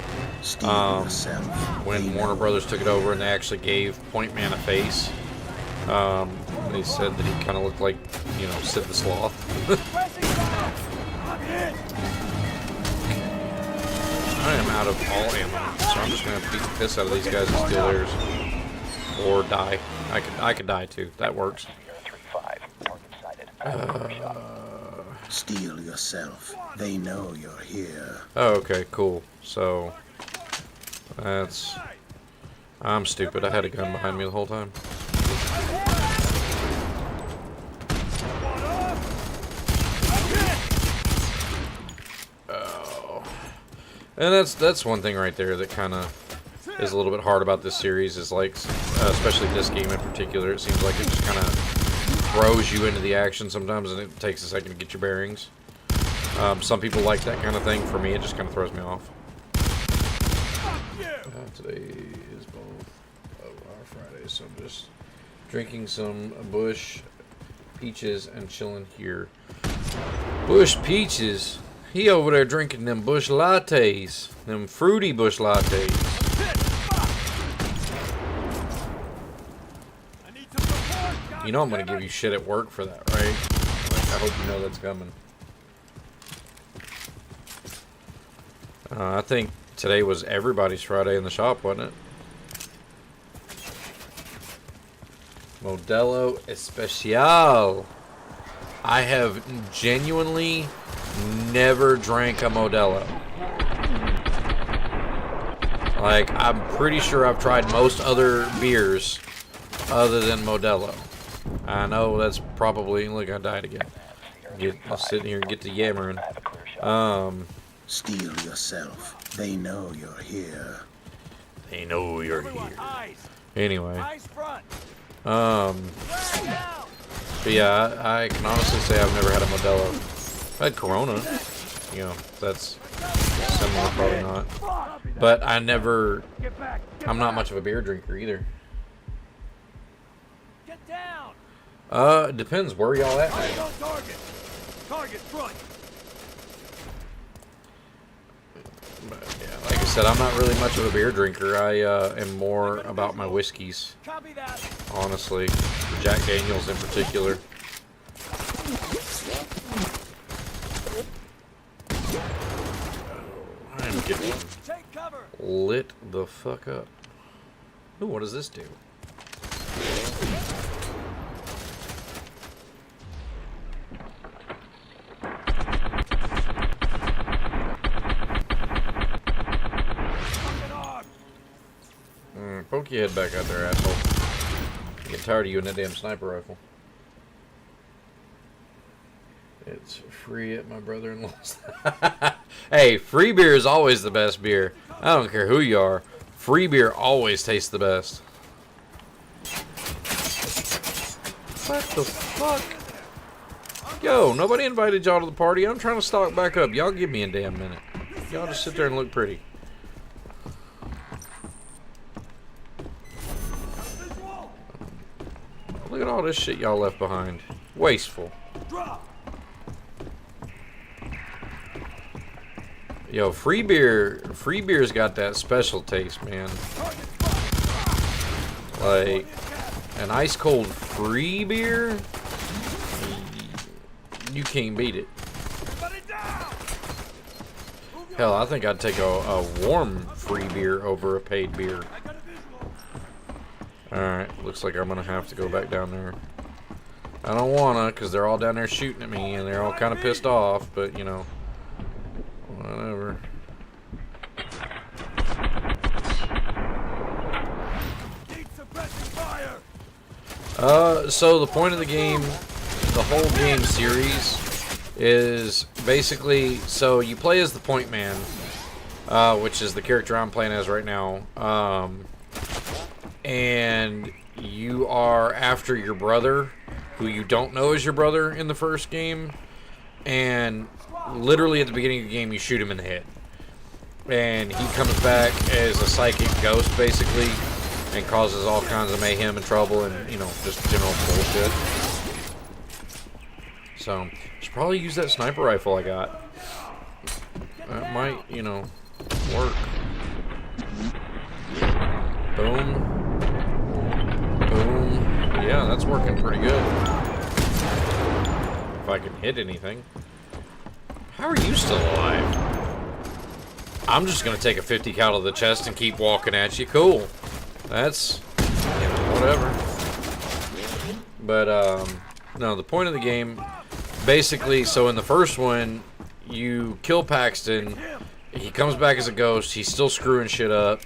When Warner Brothers took it over and they actually gave Point Man a face, they said that he kind of looked like, you know, Sid the Sloth. I am out of all ammo, so I'm just going to beat the piss out of these guys and steal theirs. Or die. I could die too. That works. Steel yourself. They know you're here. Oh, okay, cool. So, that's... I'm stupid. I had a gun behind me the whole time. Oh. And that's one thing right there that kind of is a little bit hard about this series, is like, especially this game in particular, it seems like it just kind of throws you into the action sometimes, and it takes a second to get your bearings. Some people like that kind of thing. For me, it just kind of throws me off. Today is both of our Fridays, so I'm just drinking some Bush Peaches and chilling here. Bush Peaches? He over there drinking them Bush lattes. Them fruity Bush lattes. You know I'm going to give you shit at work for that, right? Like, I hope you know that's coming. I think today was everybody's Friday in the shop, wasn't it? Modelo Especial. I have genuinely never drank a Modelo. Like, I'm pretty sure I've tried most other beers other than Modelo. I know that's probably... Look, I died again. I'll sit here and get to yammering. Steel yourself. They know you're here. They know you're here. Anyway. But yeah, I can honestly say I've never had a Modelo. I had Corona. You know, that's similar, probably not. But I'm not much of a beer drinker either. It depends. Where y'all at, man? But yeah, like I said, I'm not really much of a beer drinker. I am more about my whiskeys, honestly. Jack Daniels in particular. I am getting lit the fuck up. Ooh, what does this do? Poke your head back out there, asshole. I get tired of you and that damn sniper rifle. It's free at my brother-in-law's. Hey, free beer is always the best beer. I don't care who you are. Free beer always tastes the best. What the fuck? Yo, nobody invited y'all to the party. I'm trying to stock back up. Y'all give me a damn minute. Y'all just sit there and look pretty. Look at all this shit y'all left behind. Wasteful. Yo, free beer's got that special taste, man. Like, an ice cold free beer, you can't beat it. Hell, I think I'd take a warm free beer over a paid beer. Alright, looks like I'm gonna have to go back down there. I don't wanna, because they're all down there shooting at me, and they're all kind of pissed off, but, you know, whatever. So the point of the game, the whole game series, is basically, so you play as the point man, which is the character I'm playing as right now, and you are after your brother, who you don't know is your brother in the first game, and literally at the beginning of the game you shoot him in the head. And he comes back as a psychic ghost, basically, and causes all kinds of mayhem and trouble and, you know, just general bullshit. So, I should probably use that sniper rifle I got. That might, you know, work. Boom. Boom. Yeah, that's working pretty good. If I can hit anything. How are you still alive? I'm just gonna take a 50 cal to the chest and keep walking at you. Cool. That's, you know, whatever. But, no, the point of the game, basically, so in the first one, you kill Paxton, he comes back as a ghost, he's still screwing shit up.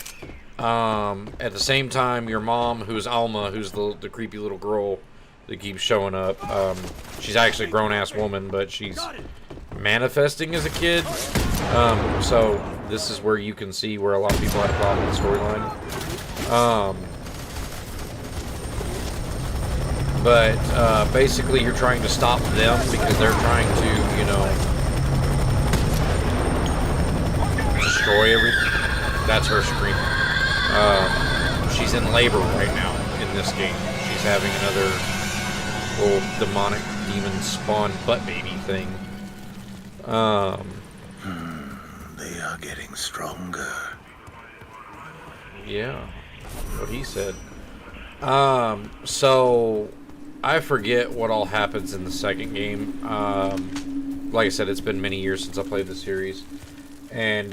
At the same time, your mom, who's Alma, who's the creepy little girl that keeps showing up, she's actually a grown-ass woman, but she's manifesting as a kid. So this is where you can see where a lot of people had a problem with the storyline. But basically you're trying to stop them because they're trying to, you know, destroy everything. That's her screaming. She's in labor right now in this game. She's having another little demonic demon spawn butt baby thing. They are getting stronger. Yeah, what he said. So I forget what all happens in the second game. Like I said, it's been many years since I played the series, and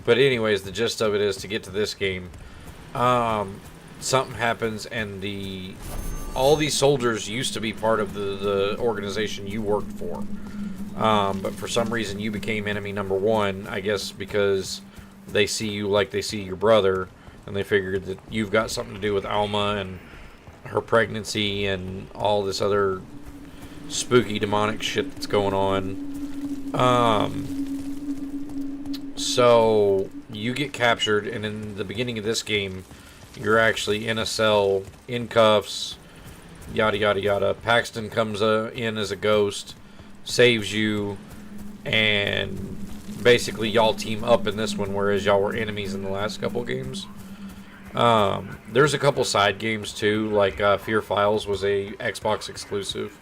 but anyways, the gist of it is to get to this game. Something happens, and all these soldiers used to be part of the organization you worked for. But for some reason you became enemy number one, I guess because they see you like they see your brother, and they figured that you've got something to do with Alma and her pregnancy and all this other spooky demonic shit that's going on. So you get captured, and in the beginning of this game, you're actually in a cell, in cuffs, yada yada yada. Paxton comes in as a ghost, saves you, and basically y'all team up in this one, whereas y'all were enemies in the last couple games. There's a couple side games too, like F.E.A.R. Files was a Xbox exclusive.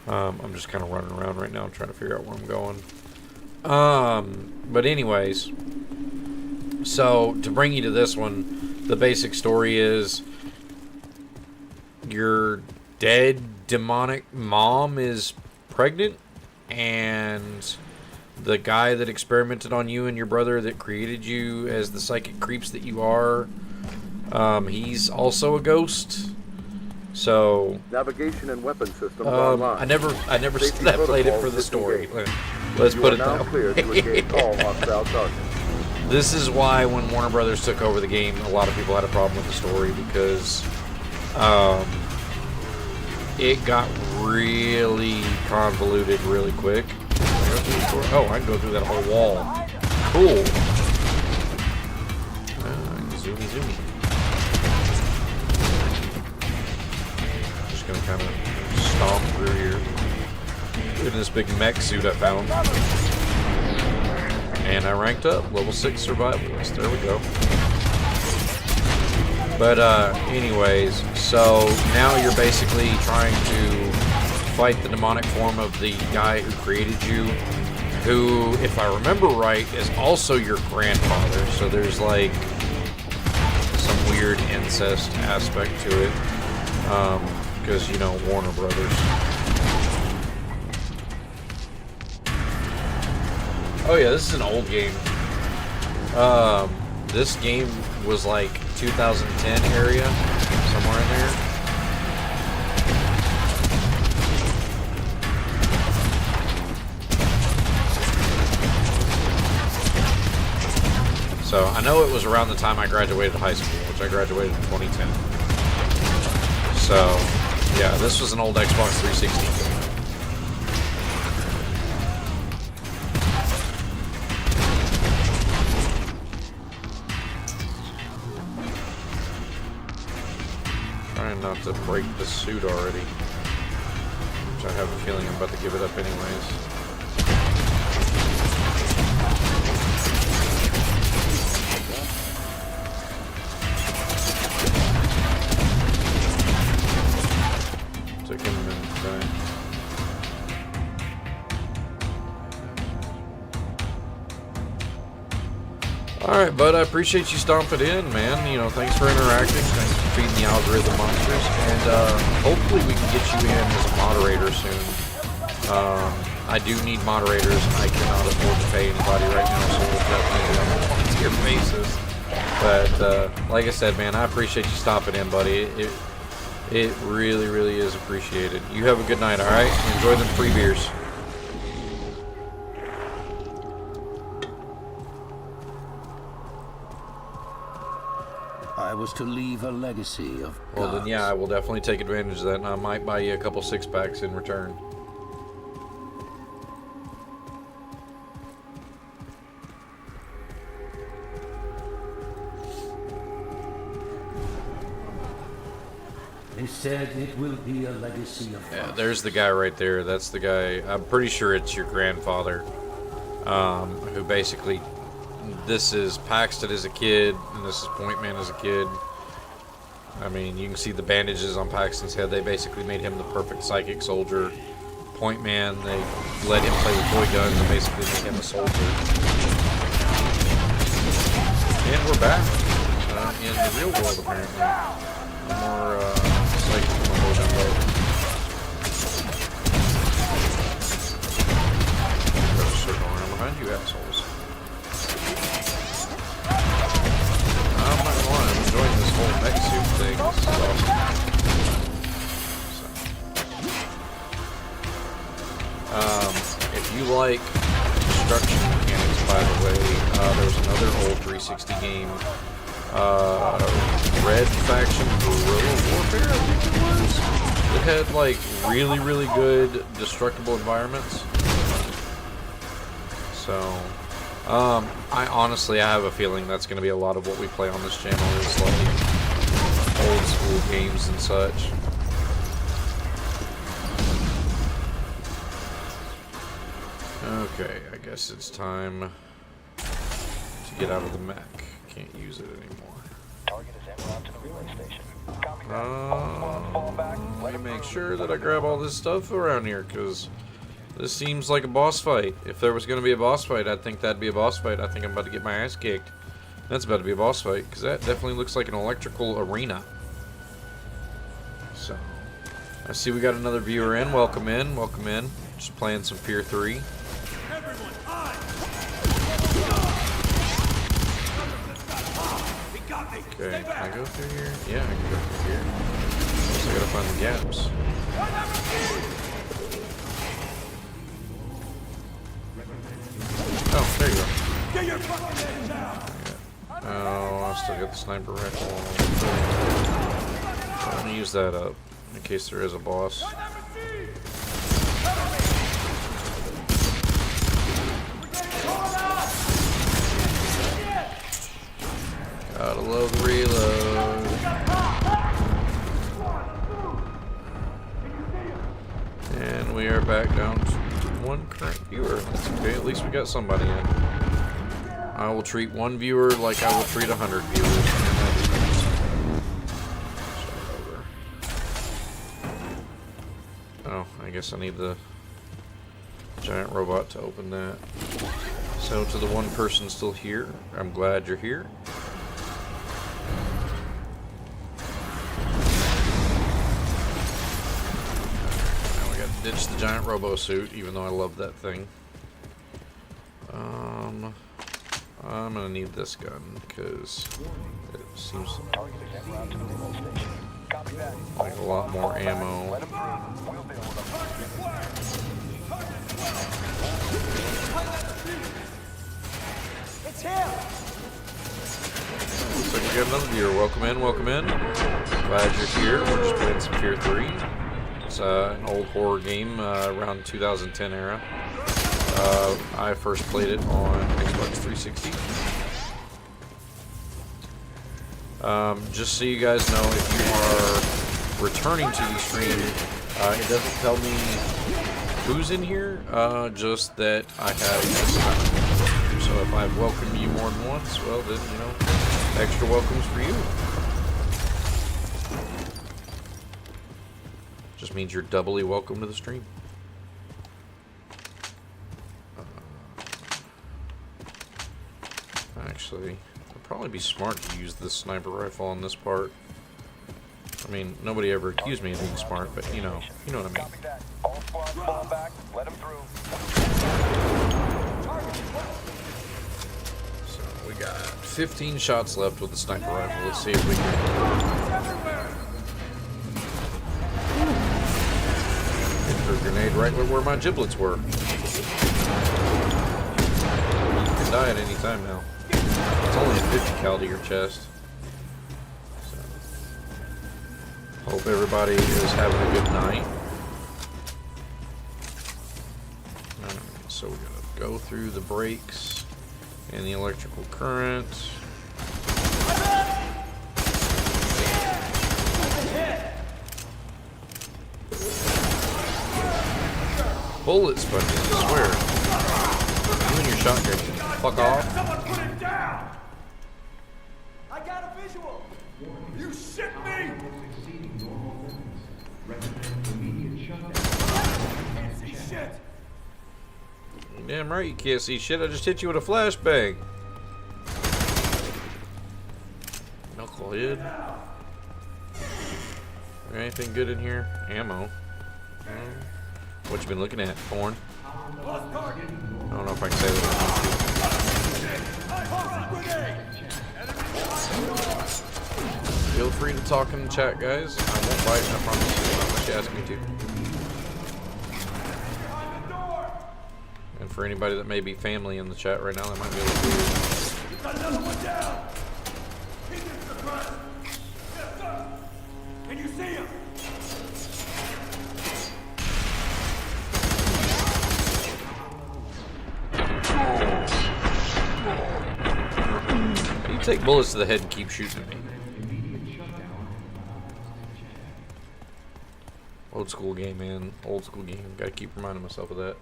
I'm just kind of running around right now trying to figure out where I'm going. But anyways, so to bring you to this one, the basic story is your dead demonic mom is pregnant, and the guy that experimented on you and your brother that created you as the psychic creeps that you are, he's also a ghost. So Navigation and weapon systems online. I never said I played it for the story. Let's put it that way. This is why when Warner Brothers took over the game, a lot of people had a problem with the story, because it got really convoluted really quick. Oh, I can go through that whole wall. Cool. Zoomy. Just gonna kind of stomp through here. In this big mech suit I found. And I ranked up. Level 6 survivalist. There we go. But anyways, so now you're basically trying to fight the demonic form of the guy who created you, who, if I remember right, is also your grandfather. So there's like some weird incest aspect to it, because, you know, Warner Brothers. Oh yeah, this is an old game. This game was like 2010 area, somewhere in there. So I know it was around the time I graduated high school, which I graduated in 2010. So yeah, this was an old Xbox 360 game. want to break the suit already. Which I have a feeling I'm about to give it up anyways. Took him a minute to die. Alright, bud, I appreciate you stomping in, man. You know, thanks for interacting. Thanks for feeding the algorithm monsters. And hopefully we can get you in as a moderator soon. I do need moderators. I cannot afford to pay anybody right now, so we'll definitely see your faces. But like I said, man, I appreciate you stopping in, buddy. It really, really is appreciated. You have a good night, alright? Enjoy them free beers. I was to leave a legacy of Well, then, gods. yeah, I will definitely take advantage of that, and I might buy you a couple six-packs in return. They said it will be a legacy of Yeah, gods. there's the guy right there. That's the guy. I'm pretty sure it's your grandfather, who basically, this is Paxton as a kid, and this is Point Man as a kid. I mean, you can see the bandages on Paxton's head. They basically made him the perfect psychic soldier. Point Man, they let him play with toy guns and basically made him a soldier. And we're back in the real world, apparently. More psychic mode down low. Got a circle around behind you, assholes. I'm not gonna lie, I'm enjoying this whole mech suit thing. This is awesome. If you like destruction mechanics, by the way, there was another old 360 game, Red Faction Guerrilla Warfare, I think it was. It had like really, really good destructible environments. So, I honestly, I have a feeling that's going to be a lot of what we play on this channel is like old school games and such. Okay, I guess it's time to get out of the mech. Can't use it anymore. Target is en route to the relay station. Copy that. All squads fall back. Let me make sure that I grab all this stuff around here, because this seems like a boss fight. If there was going to be a boss fight, I'd think that'd be a boss fight. I think I'm about to get my ass kicked. That's about to be a boss fight, because that definitely looks like an electrical arena. So, I see we got another viewer in. Welcome in, welcome in. Just playing some F.E.A.R 3. Okay, can I go through here? Yeah, I can go through here. So I gotta find the gaps. Oh, there you go. Get your fucking head down! Oh, I still got the sniper rifle. I'm gonna use that up in case there is a boss. Gotta love the reload. And we are back down to one current viewer. That's okay, at least we got somebody in. I will treat one viewer like I will treat 100 viewers. Oh, I guess I need the giant robot to open that. So to the one person still here, I'm glad you're here. Now we got to ditch the giant robo suit, even though I love that thing. I'm gonna need this gun because it seems like a lot more ammo. It's him! Looks like we got another viewer. Welcome in, welcome in. Glad you're here. We're just playing some F.E.A.R 3. It's an old horror game around 2010 era. I first played it on Xbox 360. Just so you guys know, if you are returning to the stream. It doesn't tell me who's in here, just that I have this time. So if I've welcomed you more than once, well then, you know, extra welcomes for you. Just means you're doubly welcome to the stream. Actually, it'd probably be smart to use this sniper rifle on this part. I mean, nobody ever accused me of being smart, but you know what I mean. Copy that. All squads fall back. Let them through. So we got 15 shots left with the sniper rifle. Let's see if we can. Hit a grenade right where my giblets were. You can die at any time now. It's only a 50 cal to your chest. So, hope everybody is having a good night. Alright, so we're gonna go through the brakes and the electrical current. Bullets, buddy, I swear. You and your shotgun can fuck off. Someone put it down! I got a visual! You shit me! Can't see shit! Damn right you can't see shit. I just hit you with a flashbang. Knucklehead. Anything good in here? Ammo. What you been looking at, Thorn? I don't know if I can say that. Feel free to talk in the chat, guys. I won't bite, I promise you, unless you ask me to. And for anybody that may be family in the chat right now, that might be a little weird. Got another one down! He's in the front! Yes, sir! Can you see him? You take bullets to the head and keep shooting at me. Old school game, man. Old school game. Gotta keep reminding myself of that.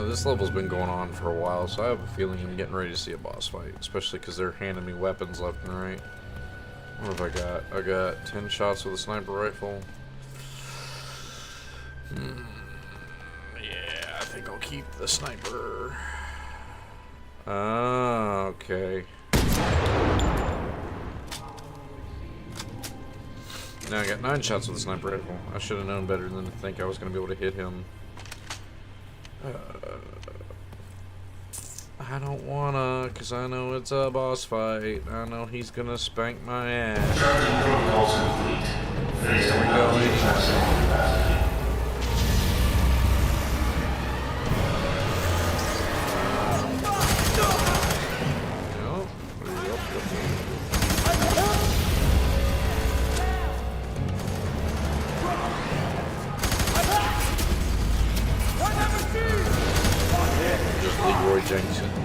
This level's been going on for a while, so I have a feeling I'm getting ready to see a boss fight, especially because they're handing me weapons left and right. What have I got? I got 10 shots with a sniper rifle. Yeah, I think I'll keep the sniper. Ah, okay. Now I got 9 shots with a sniper rifle. I should have known better than to think I was going to be able to hit him. I don't wanna, cause I know it's a boss fight. I know he's gonna spank my ass. There we go,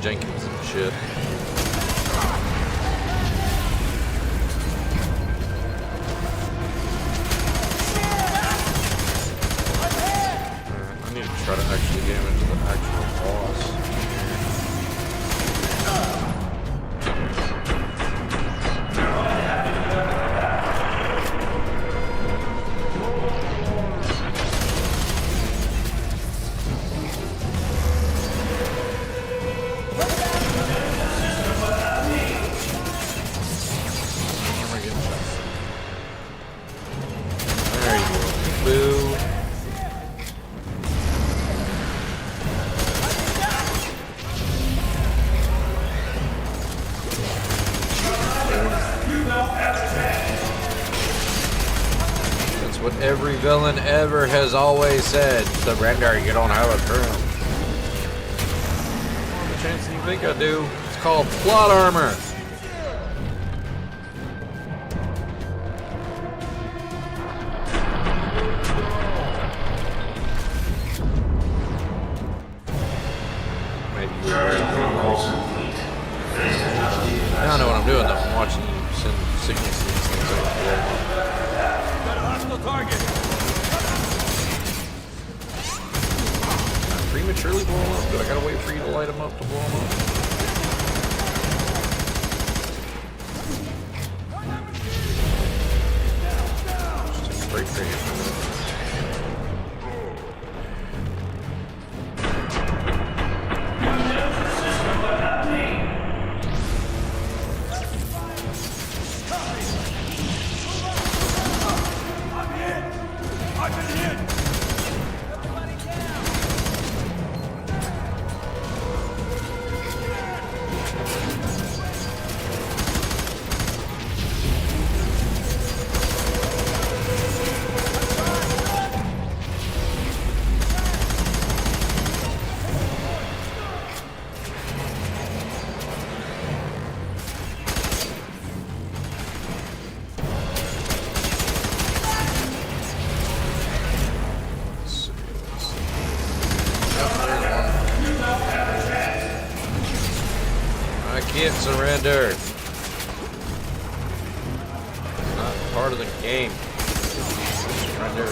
Jenkins and shit. I need to try to actually get him into the actual boss. Every villain ever has always said, surrender, you don't have a crown. More of a chance than you think I do. It's called plot armor. light them up to blow them up. Just take straight figures. Can't surrender. It's not part of the game. Surrender.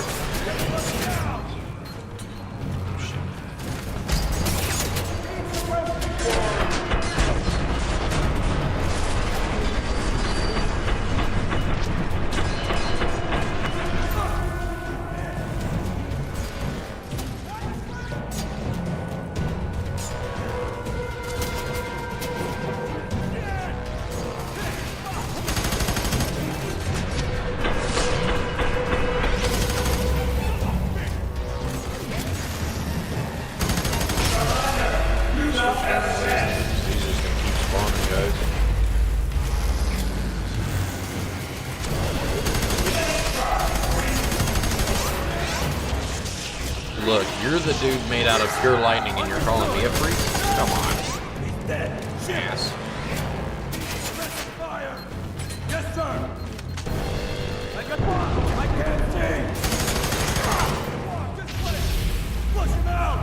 Look, you're the dude made out of pure lightning and you're calling me a freak? Come on. He's dead. Yes. Fire. Yes, sir. I can't see. This way. Flush him out.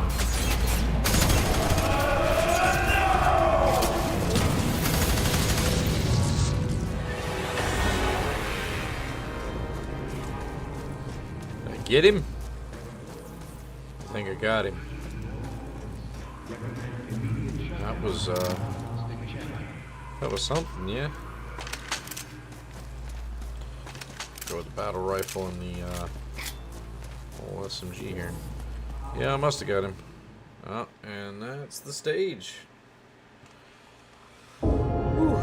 Did I get him? I think I got him. That was something, yeah. Go with the battle rifle and the old SMG here. Yeah, I must have got him. Oh, and that's the stage. Whew.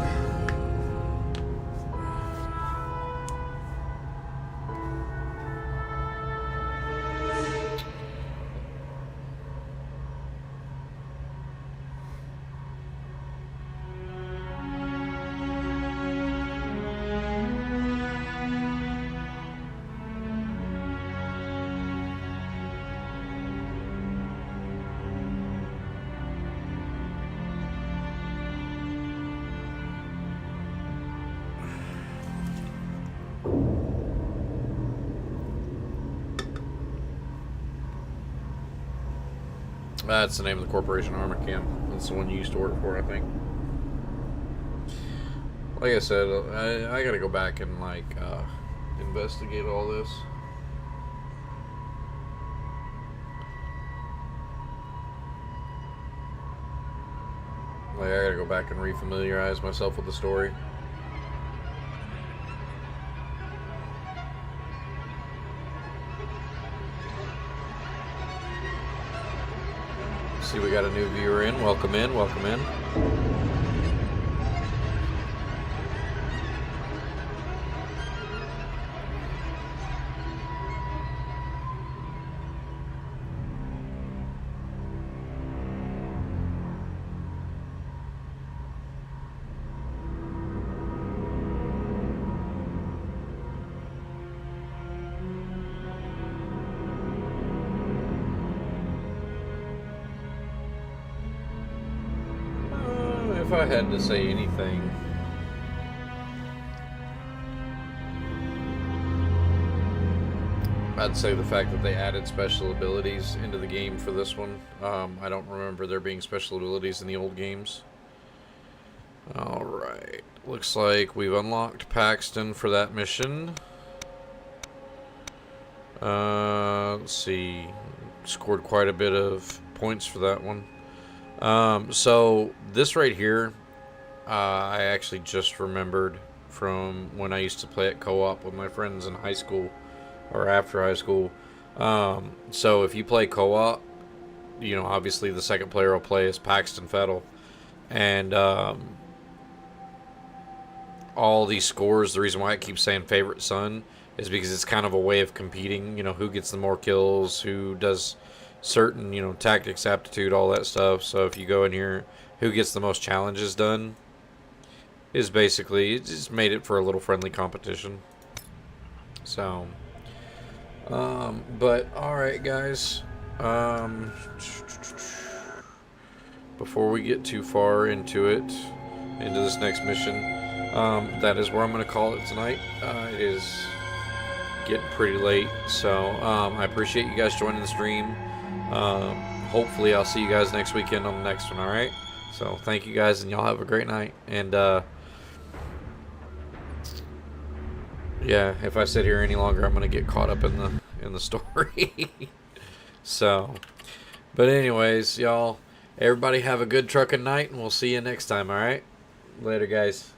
That's the name of the corporation, Armor Camp. That's the one you used to work for, I think. Like I said, I gotta go back and investigate all this. Like, I gotta go back and refamiliarize myself with the story. See, we got a new viewer in. Welcome in, welcome in. If I had to say anything, I'd say the fact that they added special abilities into the game for this one. I don't remember there being special abilities in the old games. Alright, looks like we've unlocked Paxton for that mission. Let's see, scored quite a bit of points for that one. So this right here, I actually just remembered from when I used to play at co-op with my friends in high school or after high school. So if you play co-op, obviously the second player will play as Paxton Fettel, and all these scores. The reason why I keep saying favorite son is because it's kind of a way of competing. Who gets the more kills, who does certain, tactics, aptitude, all that stuff. So if you go in here, who gets the most challenges done is basically, it just made it for a little friendly competition. So, but alright guys, before we get too far into this next mission, that is where I'm going to call it tonight. It is getting pretty late, so I appreciate you guys joining the stream. Hopefully I'll see you guys next weekend on the next one, alright? So thank you guys, and y'all have a great night. And yeah, if I sit here any longer, I'm going to get caught up in the story. So, but anyways, y'all, everybody have a good trucking night, and we'll see you next time, alright? Later, guys.